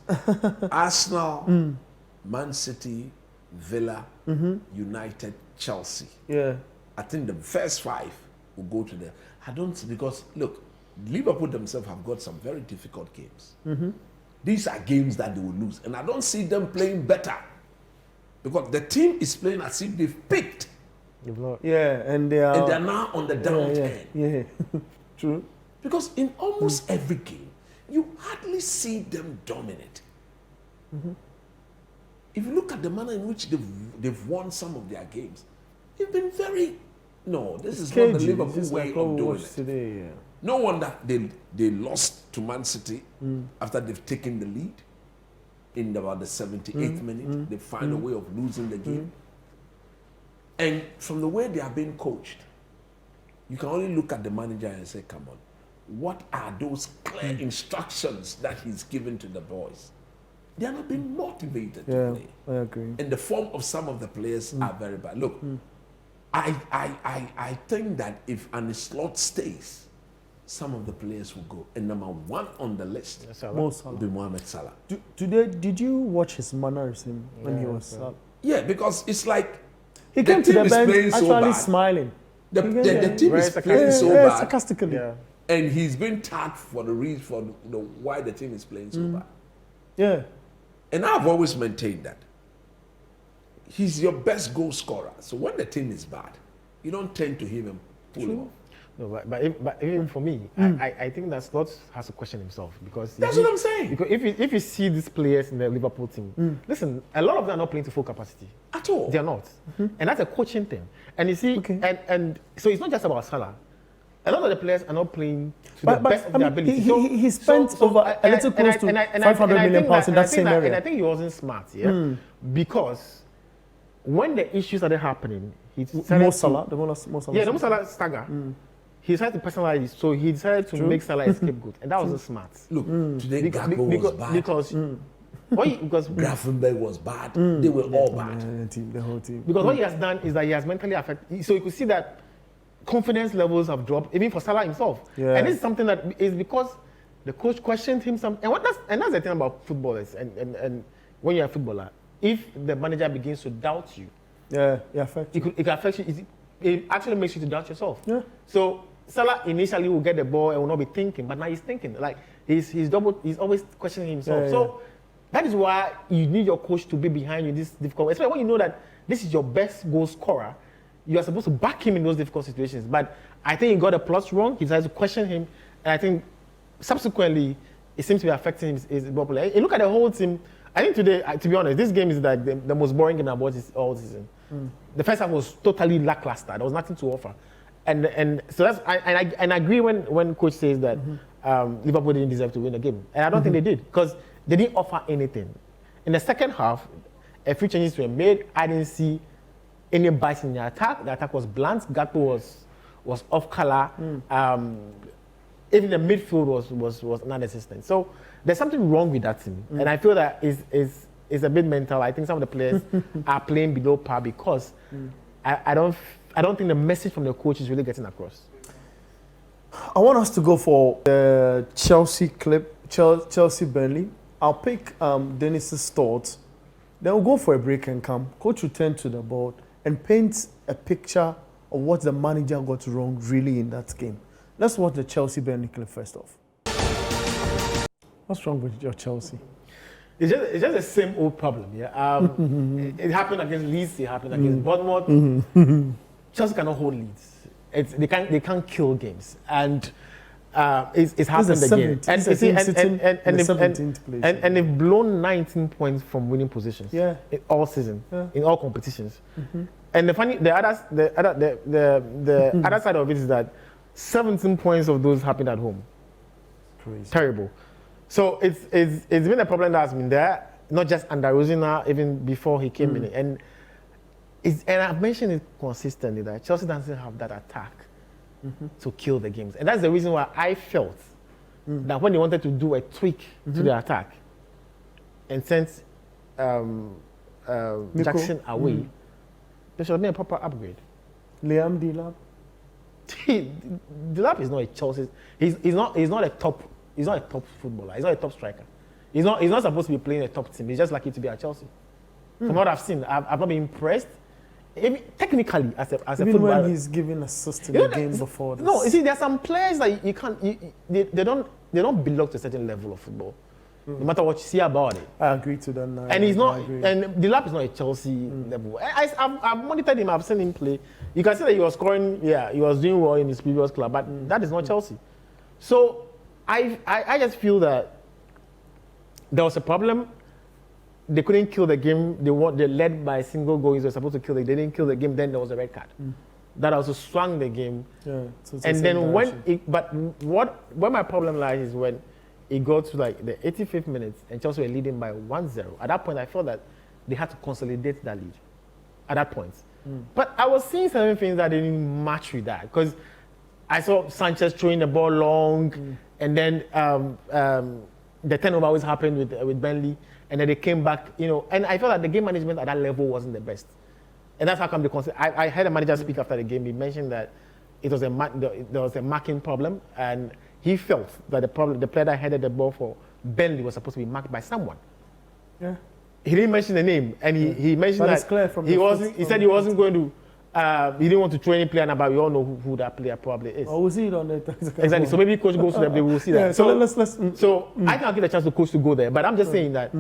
Arsenal, Man City, Villa, United, Chelsea. Yeah. I think the first 5 will go to them. I don't see, because look, Liverpool themselves have got some very difficult games. These are games that they will lose, and I don't see them playing better because the team is playing as if they've picked. Yeah, and they are now on the down end. Yeah, true. Because in almost every game, you hardly see them dominate. If you look at the manner in which they've won some of their games, they've been very... No, this is not the Liverpool way of doing it. Today, yeah. No wonder they lost to Man City after they've taken the lead in about the 78th minute. They find a way of losing the game. And from the way they are being coached, you can only look at the manager and say, come on, what are those clear instructions that he's given to the boys? They are not being motivated to play. I agree. And the form of some of the players are very bad. Look, I think that if an Slot stays, some of the players will go. And number 1 on the list will be Mohamed Salah. Today, did you watch his mannerism when he was... Yeah, because it's like he came to the bench actually so smiling. The team is playing so bad. Sarcastically. Yeah. And he's been tagged for the reason for why the team is playing so bad. Yeah. And I've always maintained that he's your best goal scorer. So when the team is bad, you don't tend to him and pull him off. No, but even for me, I think that Slot has to question himself because that's what I'm saying. Because if you see these players in the Liverpool team, listen, a lot of them are not playing to full capacity at all. They are not, and that's a coaching thing. And you see, and so it's not just about Salah. A lot of the players are not playing to the best of their ability. He spent over a little close to 500 million pounds in that same area. And I think he wasn't smart, because when the issues started happening, he decided Mo Salah. Yeah, the Mo Salah stagger. He decided to personalize it, so he decided to make Salah a scapegoat, and that wasn't smart. Look, today Gakpo was bad. Because Grafenberg was bad. They were all bad. The whole team. Because what he has done is that he has mentally affected. So you could see that confidence levels have dropped, even for Salah himself. Yeah. And this is something that is because the coach questioned him some. And that's the thing about footballers. And when you're a footballer, if the manager begins to doubt you, it can affect you. It actually makes you to doubt yourself. Yeah. So Salah initially will get the ball and will not be thinking, but now he's thinking. Like he's always questioning himself. Yeah, so that is why you need your coach to be behind you in this difficult, especially when you know that this is your best goal scorer. You are supposed to back him in those difficult situations. But I think he got the plus wrong. He decided to question him. And I think subsequently, it seems to be affecting his ball play. And look at the whole team. I think today, to be honest, this game is like the most boring game I've watched all season. The first half was totally lackluster. There was nothing to offer. And so that's, I agree when coach says that Liverpool didn't deserve to win the game. And I don't think they did, because they didn't offer anything. In the second half, a few changes were made. I didn't see any bites in the attack. The attack was blunt. Gakpo was off color. Even the midfield was non-existent. So there's something wrong with that team, and I feel that is a bit mental. I think some of the players are playing below par because I don't think the message from the coach is really getting across. I want us to go for the Chelsea clip, Chelsea Burnley. I'll pick Dennis's thoughts. Then we'll go for a break and come. Coach will turn to the board and paint a picture of what the manager got wrong really in that game. Let's watch the Chelsea Burnley clip first off. What's wrong with your Chelsea? It's just the same old problem, yeah. It happened against Leeds, it happened against Bournemouth. Chelsea cannot hold leads. They can't kill games, and it's happened again. And they've blown 19 points from winning positions. Yeah. In all season, in all competitions. And the other side of it is that 17 points of those happened at home. Crazy. Terrible. So it's been a problem that's been there, not just under Rosina, even before he came in. And I've mentioned it consistently that Chelsea doesn't have that attack to kill the games. And that's the reason why I felt that when they wanted to do a tweak to the attack and send Jackson away, there should have been a proper upgrade. Liam Delap? Delap is not a Chelsea. He's not a top footballer. He's not a top striker. He's not supposed to be playing a top team. He's just lucky to be at Chelsea. From what I've seen, I've not been impressed. Even technically, as a footballer, when he's giving assist in the game before this. No, you see, there are some players that you can't. They don't belong to a certain level of football. No matter what you see about it. I agree to that now. And he's not. And Delap is not a Chelsea level. I've monitored him. I've seen him play. You can see that he was scoring. Yeah, he was doing well in his previous club, but that is not Chelsea. So I just feel that there was a problem. They couldn't kill the game. They led by a single goal. They were supposed to kill it. They didn't kill the game. Then there was a red card. That also swung the game. Yeah. So and then where my problem lies is when it got to like the 85th minute and Chelsea were leading by 1-0. At that point, I felt that they had to consolidate that lead. At that point. But I was seeing certain things that didn't match with that because I saw Sanchez throwing the ball long, and then the turnover always happened with Burnley, and then they came back, and I felt that the game management at that level wasn't the best. And that's how come I heard a manager speak after the game. He mentioned that there was a marking problem, and he felt that the player that headed the ball for Burnley was supposed to be marked by someone. Yeah. He didn't mention the name, and he mentioned but that it's clear from he said he wasn't going to. He didn't want to throw any player, but we all know who that player probably is. Oh, we'll see it on the exactly. So maybe coach goes to them, they will see that. Yeah, so let's. I think I'll give a chance to coach to go there, but I'm just saying that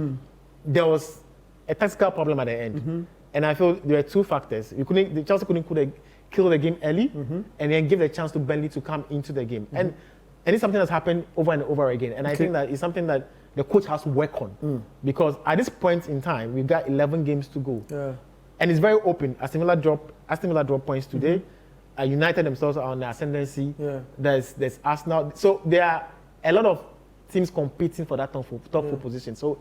there was a tactical problem at the end, and I feel there were two factors. Chelsea couldn't kill the game early, and then give the chance to Burnley to come into the game, and it's something that's happened over and over again. And I think that it's something that the coach has to work on, because at this point in time we've got 11 games to go. Yeah. And it's very open. Aston Villa drop points today. United themselves are on the ascendancy. Yeah. There's Arsenal. So there are a lot of teams competing for that top four position. So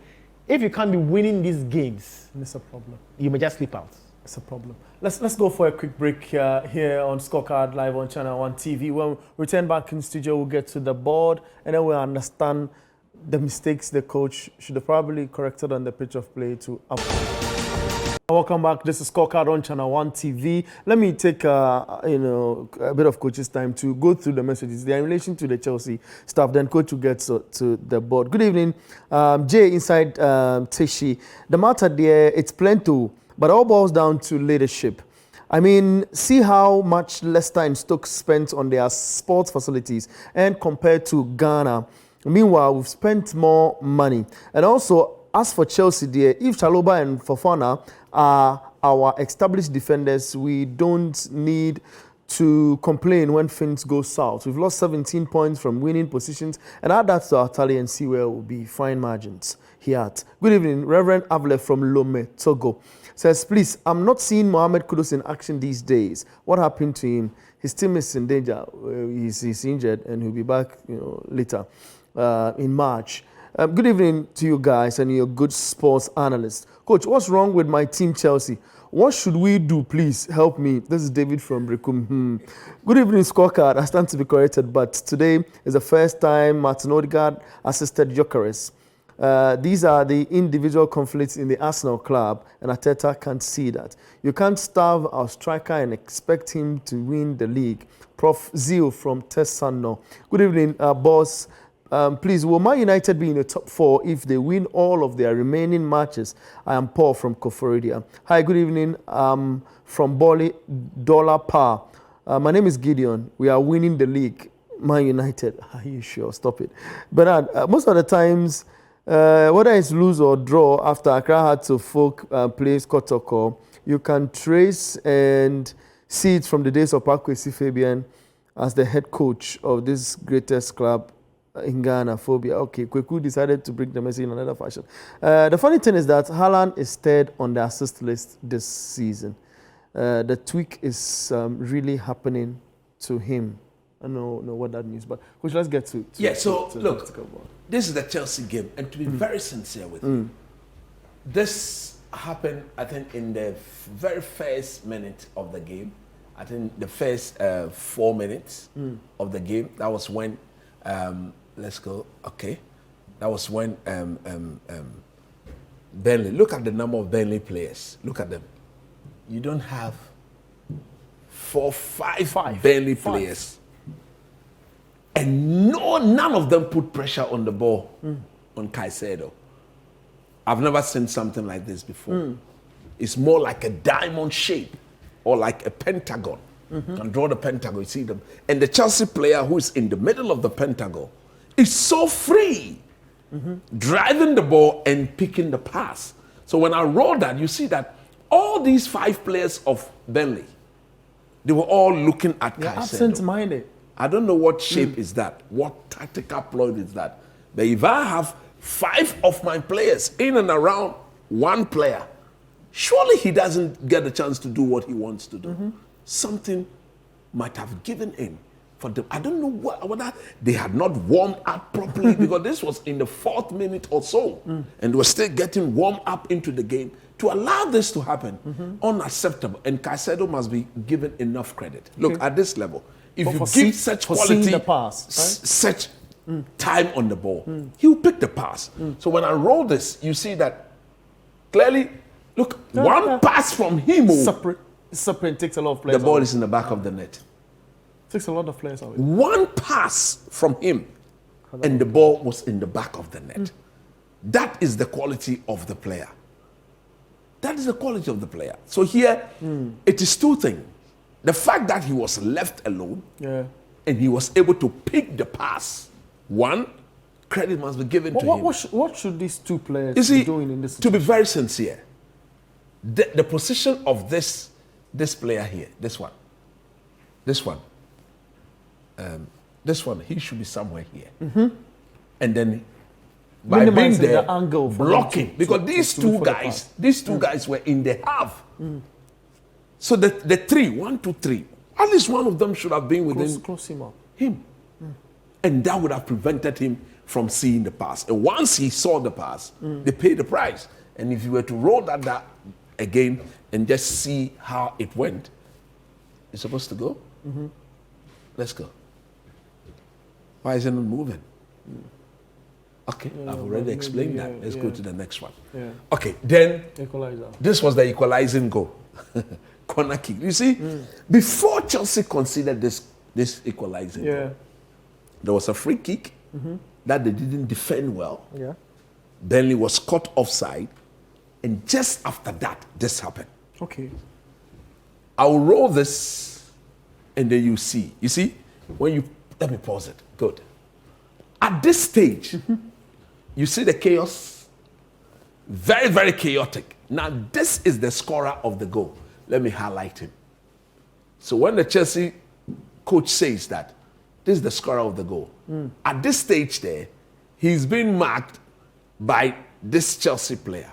if you can't be winning these games, it's a problem. You may just slip out. It's a problem. Let's go for a quick break here on Scorecard Live on Channel 1 TV. When we return back in studio, we'll get to the board and then we'll understand the mistakes the coach should have probably corrected on the pitch of play to up. Welcome back. This is Scorecard on Channel 1 TV. Let me take a bit of coach's time to go through the messages. They are in relation to the Chelsea stuff. Then coach will get to the board. Good evening, Jay inside Tishi. The matter there, it's plenty, but it all boils down to leadership. I mean, see how much Leicester and Stoke spent on their sports facilities and compared to Ghana. Meanwhile, we've spent more money. And also, as for Chelsea, dear, if Chalobah and Fofana are our established defenders, we don't need to complain when things go south. We've lost 17 points from winning positions, and add that to our tally and see where it will be fine margins here. Good evening, Reverend Avle from Lome, Togo. Says, please, I'm not seeing Mohamed Kudus in action these days. What happened to him? His team is in danger. He's injured, and he'll be back later in March. Good evening to you guys and your good sports analysts. Coach, what's wrong with my team Chelsea? What should we do? Please help me. This is David from Rekum. Good evening, Scorecard. I stand to be corrected, but today is the first time Martin Odegaard assisted Gyökeres. These are the individual conflicts in the Arsenal club, and Arteta can't see that. You can't starve our striker and expect him to win the league. Prof. Zeal from Tessano. Good evening, boss. Please, will Man United be in the top 4 if they win all of their remaining matches? I am Paul from Koforidia. Hi, good evening. From Bali, Dollar Par. My name is Gideon. We are winning the league. Man United. Are you sure? Stop it. But most of the times, whether it's lose or draw, after Accra had to folk plays Kotoko, you can trace and see it from the days of Pakwesi Fabian as the head coach of this greatest club in Ghana, Phobia. Okay, Kweku decided to bring the message in another fashion. The funny thing is that Haaland is third on the assist list this season. The tweak is really happening to him. I don't know what that means, but let's get to look, this is the Chelsea game, and to be very sincere with you, this happened, I think, in the very first minute of the game. I think the first 4 minutes of the game. That was when, let's go, okay. That was when Burnley, look at the number of Burnley players. Look at them. You don't have five Burnley players. And none of them put pressure on the ball on Caicedo. I've never seen something like this before. It's more like a diamond shape or like a pentagon. You can draw the pentagon, you see them. And the Chelsea player who is in the middle of the pentagon is so free, driving the ball and picking the pass. So when I roll that, you see that all these 5 players of Burnley, they were all looking at Caicedo. Absent-minded. I don't know what shape is that, what tactical ploy is that. But if I have 5 of my players in and around one player, surely he doesn't get a chance to do what he wants to do. Something might have given in for them. I don't know whether they had not warmed up properly because this was in the 4th minute or so, and they were still getting warmed up into the game. To allow this to happen, unacceptable. And Caicedo must be given enough credit. Look, at this level, if you give such quality, the pass, right? such time on the ball, he'll pick the pass. So when I roll this, you see that clearly, look, one pass from him, separate takes a lot of players. the ball is in the back of the net. Takes a lot of players away. One pass from him, and the ball was in the back of the net. That is the quality of the player. That is the quality of the player. So here, it is 2 things. The fact that he was left alone, and he was able to pick the pass. 1, credit must be given to him. What should these 2 players be doing in this situation? To be very sincere, the position of this player here, this one, he should be somewhere here. And then by being there, the angle blocking, because these two guys were in the half. So the 3, 1, 2, 3, at least one of them should have been within close him up. And that would have prevented him from seeing the pass. And once he saw the pass, they paid the price. And if you were to roll that again and just see how it went, it's supposed to go. Let's go. Why is it not moving? Okay, I've already explained that. Let's go to the next one. Okay, then Equalizer. This was the equalizing goal. Corner kick. You see, before Chelsea considered this equalizing goal, there was a free kick that they didn't defend well. Burnley was caught offside, and just after that, this happened. Okay. I'll roll this, and then you see. You see, let me pause it. Good. At this stage, you see the chaos? Very, very chaotic. Now, this is the scorer of the goal. Let me highlight him. So when the Chelsea coach says that, this is the scorer of the goal. At this stage there, he's being marked by this Chelsea player.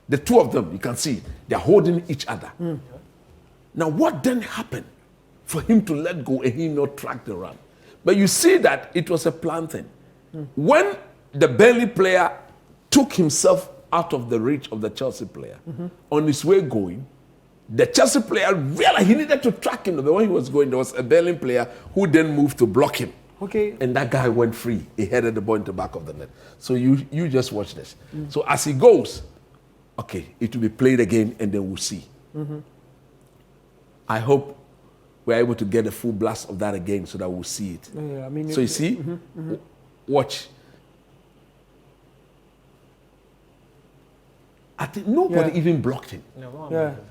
The 2 of them, you can see, they're holding each other. Now, what then happened for him to let go and he not track the run? But you see that it was a planned thing. When the Burnley player took himself out of the reach of the Chelsea player, on his way going, the Chelsea player realized he needed to track him. But when he was going, there was a Burnley player who then moved to block him. Okay. And that guy went free. He headed the ball into the back of the net. So you just watch this. So as he goes, okay, it will be played again, and then we'll see. I hope we're able to get a full blast of that again so that we'll see it. Yeah, I mean, so you see, watch. I think nobody even blocked him.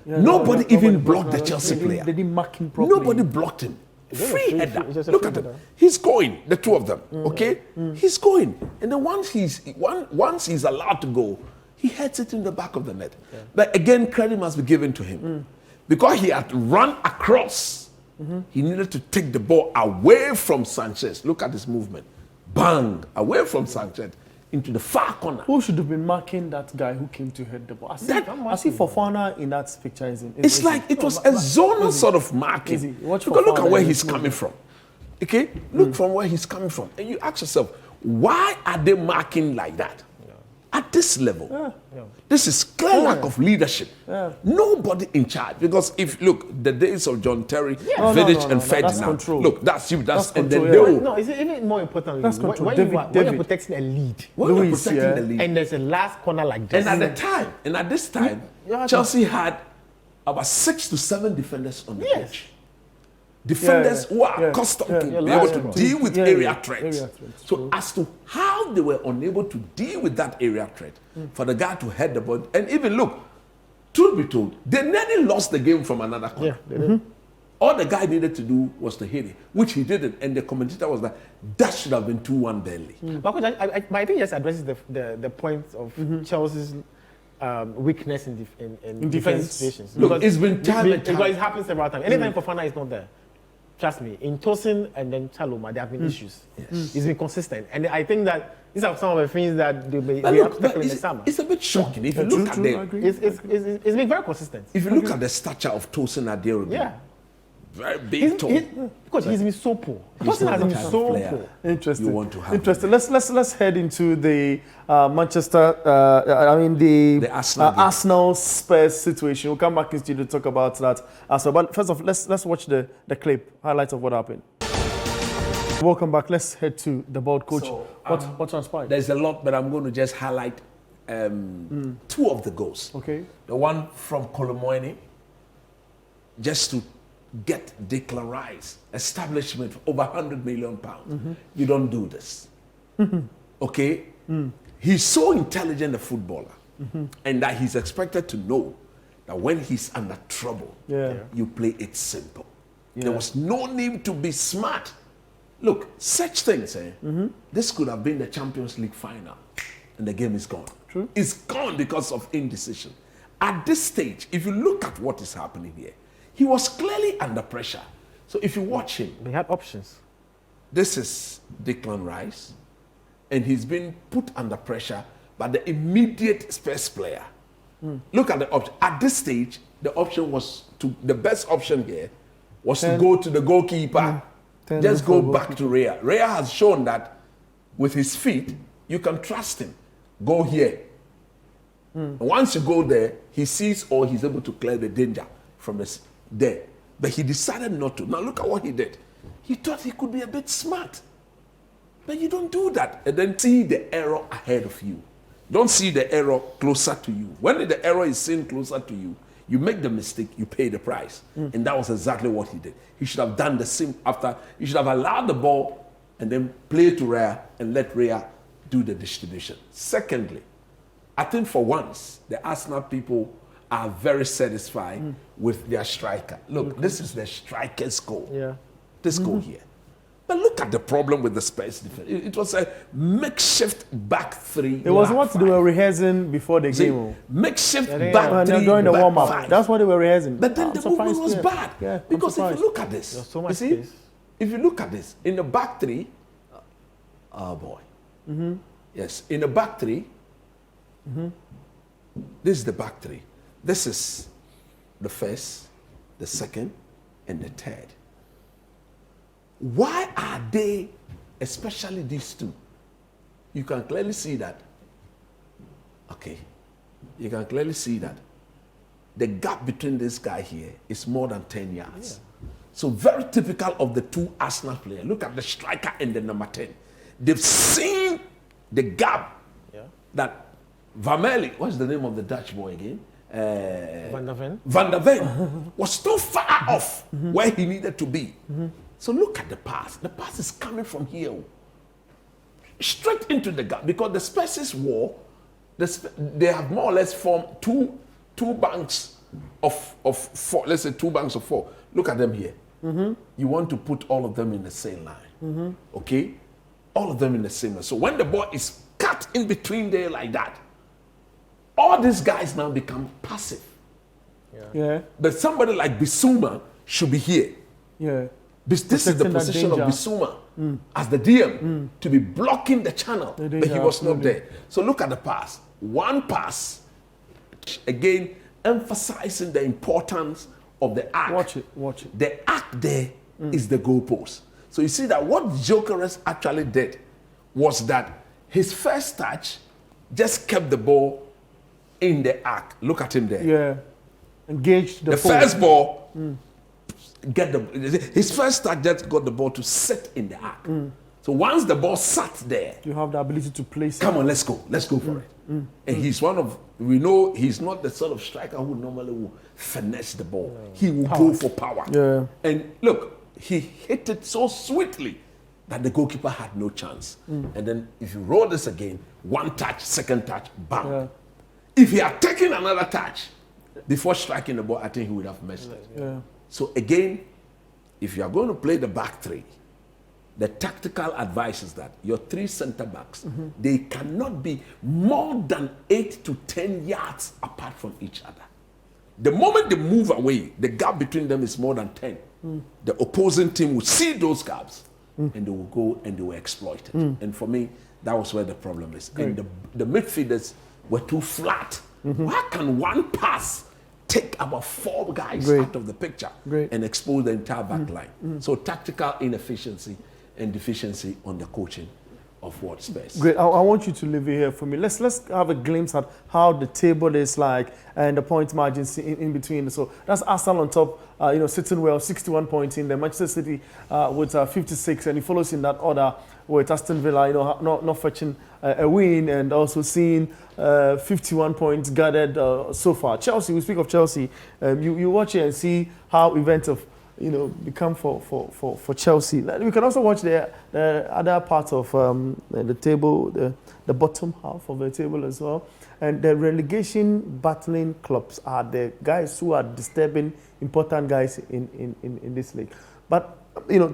Nobody even blocked the Chelsea player. They didn't mark him properly. Nobody blocked him. Free header. Look at him. He's going. The two of them. Okay, he's going. And then once he's allowed to go, he heads it in the back of the net. But again, credit must be given to him because he had run across. He needed to take the ball away from Sanchez. Look at his movement. Bang! Away from Sanchez into the far corner. Who should have been marking that guy who came to head the ball? I see Fofana in that picture. It's like it was a zonal sort of marking. Look at where he's coming from. Okay? Look from where he's coming from. And you ask yourself, why are they marking like that? At this level, this is clear lack of leadership. Nobody in charge. Because if look, the days of John Terry, Vidic, and Ferdinand. Look, that's you. That's and then they will. No, it's even more importantly, That's when control. you're protecting a lead, when you're protecting the lead, and there's a last corner like this, and at this time, Chelsea had about 6 to 7 defenders on the pitch. Defenders who are accustomed to be able to deal with area threats. So as to how they were unable to deal with that area threat, for the guy to head the ball, and even look, truth be told, they nearly lost the game from another corner. All the guy needed to do was to hit it, which he didn't, and the commentator was that should have been 2-1 barely. But I think just addresses the point of Chelsea's weakness in defense situations. Look, it's been time and time. Because it happens several times. Anytime Fofana is not there, trust me, in Tosin and then Chaloma, there have been issues. It's been consistent. And I think that these are some of the things that they have to tackle in the summer. It's a bit shocking. If you look at it's been very consistent. If you look at the stature of Tosin Aderobi, very big, tall. Because he's been so poor. Tosin has been so poor. Interesting. You want to have interesting. Let's head into the the Arsenal Spurs situation. We'll come back in studio to talk about that as well. But first off, let's watch the clip, highlights of what happened. Welcome back. Let's head to the board, coach. So, what transpired? There's a lot, but I'm going to just highlight 2 of the goals. Okay. The one from Kolomoini, just to get Declan Rice establishment for over £100 million. You don't do this. Okay? He's so intelligent a footballer, and that he's expected to know that when he's under trouble, you play it simple. There was no need to be smart. Look, such things, this could have been the Champions League final, and the game is gone. True. It's gone because of indecision. At this stage, if you look at what is happening here, he was clearly under pressure. So if you watch him, they had options. This is Declan Rice, and he's been put under pressure by the immediate Spurs player. Look at the option. At this stage, the best option here was to go to the goalkeeper. Just go back to Raya. Raya has shown that with his feet, you can trust him. Go here. Once you go there, he sees or he's able to clear the danger from there. But he decided not to. Now look at what he did. He thought he could be a bit smart. But you don't do that. And then see the error ahead of you. Don't see the error closer to you. When the error is seen closer to you, you make the mistake, you pay the price. And that was exactly what he did. He should have done the same after. He should have allowed the ball and then play to Raya and let Raya do the distribution. Secondly, I think for once, the Arsenal people are very satisfied with their striker. Look, this is the striker's goal. This goal here. But look at the problem with the Spurs defense. It was a makeshift back three. It was what they were rehearsing before the game. Makeshift back three during the back warm-up. five. That's what they were rehearsing. But then the movement was bad. Because if you look at this, so much you see, if you look at this, in the back three, oh boy. Yes, in the back three, this is the back three. This is the first, the second, and the third. Why are they, especially these two? You can clearly see that. Okay. You can clearly see that the gap between this guy here is more than 10 yards. So very typical of the two Arsenal players. Look at the striker and the number 10. They've seen the gap that Vermeulen, what's the name of the Dutch boy again? Van der Ven was too far off where he needed to be. So look at the pass. The pass is coming from here, straight into the gap, because the Spurs they have more or less formed two banks of four. Let's say 2 banks of 4. Look at them here. You want to put all of them in the same line, okay? All of them in the same line. So when the ball is cut in between there like that, all these guys now become passive. Yeah. But somebody like Bissouma should be here. Yeah. This is the position of Bissouma as the DM to be blocking the channel, but he was not there. So look at the pass. One pass, again, emphasizing the importance of the arc. Watch it. The arc there is the goalpost. So you see that what Gyökeres actually did was that his first touch just kept the ball in the arc. Look at him there. Yeah. Engaged the ball. First ball, his first touch just got the ball to sit in the arc. So once the ball sat there, you have the ability to place. Come on, let's go for it. And he's we know he's not the sort of striker who normally will finesse the ball. He will go for power. Yeah. And look, he hit it so sweetly that the goalkeeper had no chance. And then if you roll this again, one touch, second touch, bam. Yeah. If he had taken another touch before striking the ball, I think he would have missed it. Yeah. So again, if you are going to play the back three, the tactical advice is that your 3 center backs, they cannot be more than 8 to 10 yards apart from each other. The moment they move away, the gap between them is more than 10. The opposing team will see those gaps and they will go and they will exploit it. And for me, that was where the problem is. Great. And the midfielders were too flat. Why can one pass take about 4 guys out of the picture and expose the entire back line? So tactical inefficiency and deficiency on the coaching of what Spurs. Great. I want you to leave it here for me. Let's have a glimpse at how the table is like and the point margins in between. So that's Arsenal on top, sitting well, 61 points in there. Manchester City with 56, and he follows in that order with Aston Villa, not fetching a win, and also seeing 51 points gathered so far. Chelsea, we speak of Chelsea. You watch it and see how events of become for Chelsea. We can also watch the other part of the table, the bottom half of the table as well. And the relegation battling clubs are the guys who are disturbing important guys in this league. But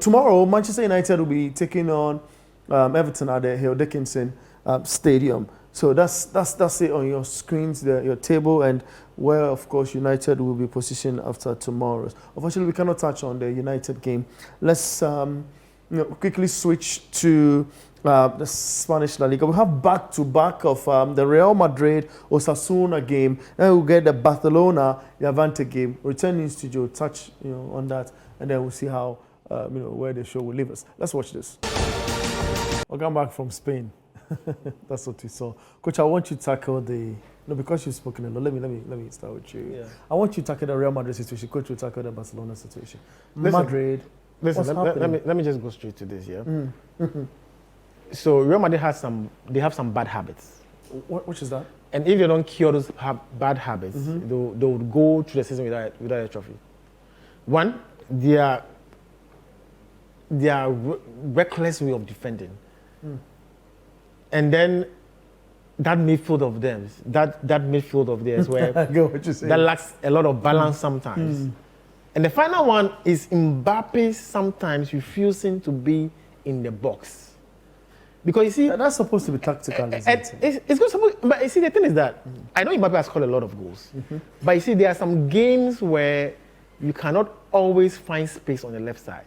tomorrow Manchester United will be taking on Everton at the Hill Dickinson Stadium. So that's it on your screens, your table, and where, of course, United will be positioned after tomorrow. Unfortunately, we cannot touch on the United game. Let's quickly switch to the Spanish La Liga. We have back-to-back of the Real Madrid Osasuna game, and we'll get the Barcelona Levante game. Returning studio, touch on that, and then we'll see how where the show will leave us. Let's watch this. Welcome back from Spain. That's what we saw. Coach, I want you to tackle because you've spoken a lot. Let me start with you. Yeah. I want you to tackle the Real Madrid situation. Coach will tackle the Barcelona situation. Madrid. Listen, let me just go straight to this. Yeah. So Real Madrid have some bad habits. Which is that? And if they don't cure those bad habits, they would go through the season without a trophy. One, their reckless way of defending. And then that midfield of theirs where that lacks a lot of balance sometimes. And the final one is Mbappe sometimes refusing to be in the box. Because you see, that's supposed to be tactical, isn't it? It's good, but you see, the thing is that I know Mbappe has scored a lot of goals, but you see, there are some games where you cannot always find space on the left side.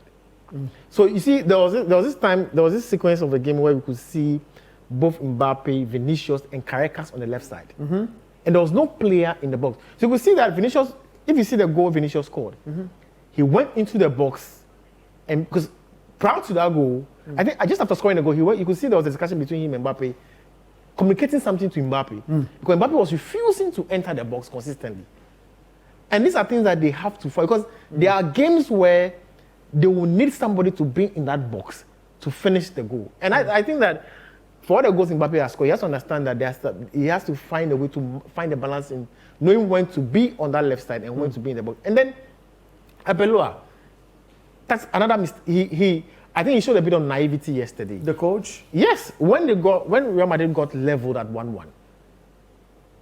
So you see, there was this sequence of the game where we could see both Mbappe, Vinicius, and Caracas on the left side. And there was no player in the box. So you could see that Vinicius, if you see the goal Vinicius scored, he went into the box, and because prior to that goal, I think just after scoring the goal, you could see there was a discussion between him and Mbappe, communicating something to Mbappe. Because Mbappe was refusing to enter the box consistently. And these are things that they have to follow, because there are games where they will need somebody to be in that box to finish the goal. And I think that for all the goals Mbappe has scored, he has to understand that he has to find a way to find a balance in knowing when to be on that left side and when to be in the box. And then Abeloa, that's another mistake. I think he showed a bit of naivety yesterday. The coach? Yes, when Real Madrid got leveled at 1-1,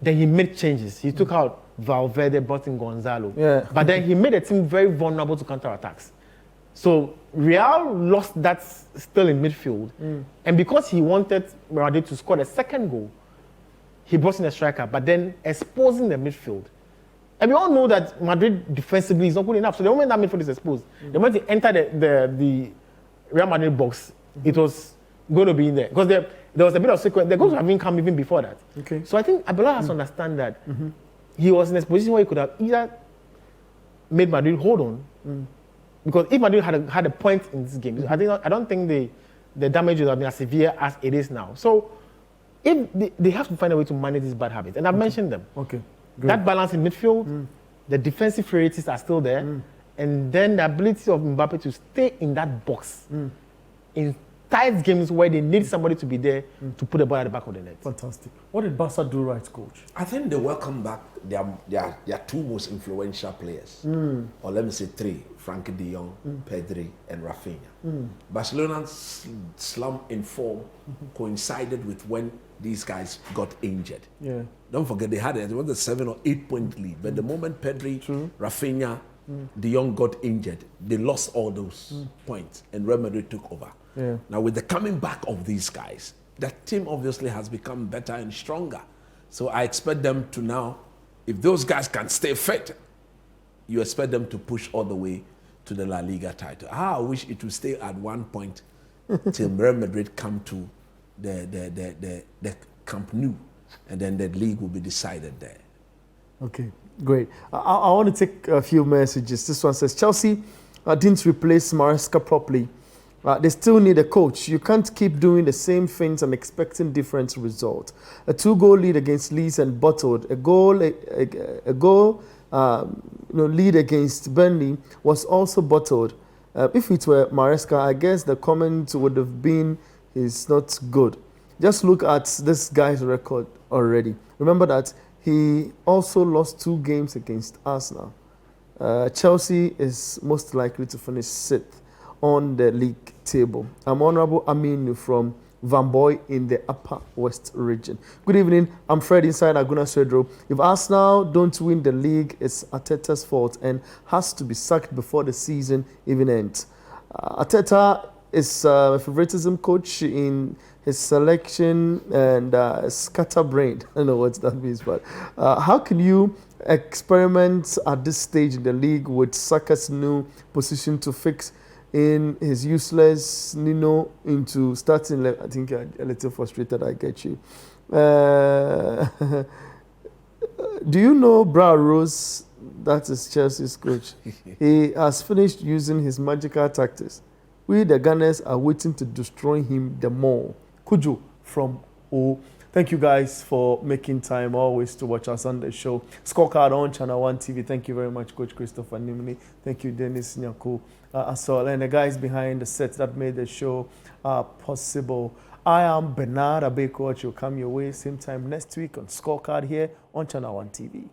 then he made changes. He took out Valverde, brought in Gonzalo. Yeah. But then he made the team very vulnerable to counter-attacks. So Real lost that still in midfield. And because he wanted Real Madrid to score the second goal, he brought in a striker, but then exposing the midfield. And we all know that Madrid defensively is not good enough. So the moment that midfield is exposed, the moment they enter the Real Madrid box, it was going to be in there. Because there was a bit of sequence. The goals have been come even before that. Okay. So I think Abela has to understand that he was in a position where he could have either made Madrid hold on, because if Madrid had a point in this game, I don't think the damage would have been as severe as it is now. So if they have to find a way to manage these bad habits, and I've mentioned them. Okay. Good. That balance in midfield, the defensive frailties are still there, and then the ability of Mbappe to stay in that box in tight games where they need somebody to be there to put the ball at the back of the net. Fantastic. What did Barca do right, coach? I think they welcome back their two most influential players, or let me say three: Frankie de Jong, Pedri, and Rafinha. Barcelona's slump in form coincided with when these guys got injured. Yeah. Don't forget they was a 7 or 8 point lead, but the moment Pedri, Rafinha, de Jong got injured, they lost all those points, and Real Madrid took over. Yeah. Now with the coming back of these guys, that team obviously has become better and stronger. So I expect them to now, if those guys can stay fit, you expect them to push all the way to the La Liga title. I wish it would stay at 1 point till Real Madrid come to the Camp Nou, and then the league will be decided there. Okay, great. I want to take a few messages. This one says, Chelsea didn't replace Maresca properly. They still need a coach. You can't keep doing the same things and expecting different results. A 2-goal lead against Leeds and bottled. A goal lead against Burnley was also bottled. If it were Maresca, I guess the comment would have been, he's not good. Just look at this guy's record already. Remember that he also lost 2 games against Arsenal. Chelsea is most likely to finish 6th on the league table. I'm Honorable Aminu from Van Boy in the Upper West region. Good evening. I'm Fred inside Aguna Cedro. If Arsenal don't win the league, it's Arteta's fault and has to be sacked before the season even ends. Arteta is a favoritism coach in his selection and scatterbrained. I don't know what that means, but how can you experiment at this stage in the league with Saka's new position to fix in his useless Nino into starting? I think you're a little frustrated, I get you. Do you know Brad Rose? That is Chelsea's coach. He has finished using his magical tactics. We, the Gunners, are waiting to destroy him the more. Kujo from O. Thank you guys for making time always to watch us on the show. Scorecard on Channel 1 TV. Thank you very much, Coach Christopher Nimini. Thank you, Dennis Nyako, as well. And the guys behind the set that made the show possible. I am Bernard Abekoach. You'll come your way same time next week on Scorecard here on Channel 1 TV.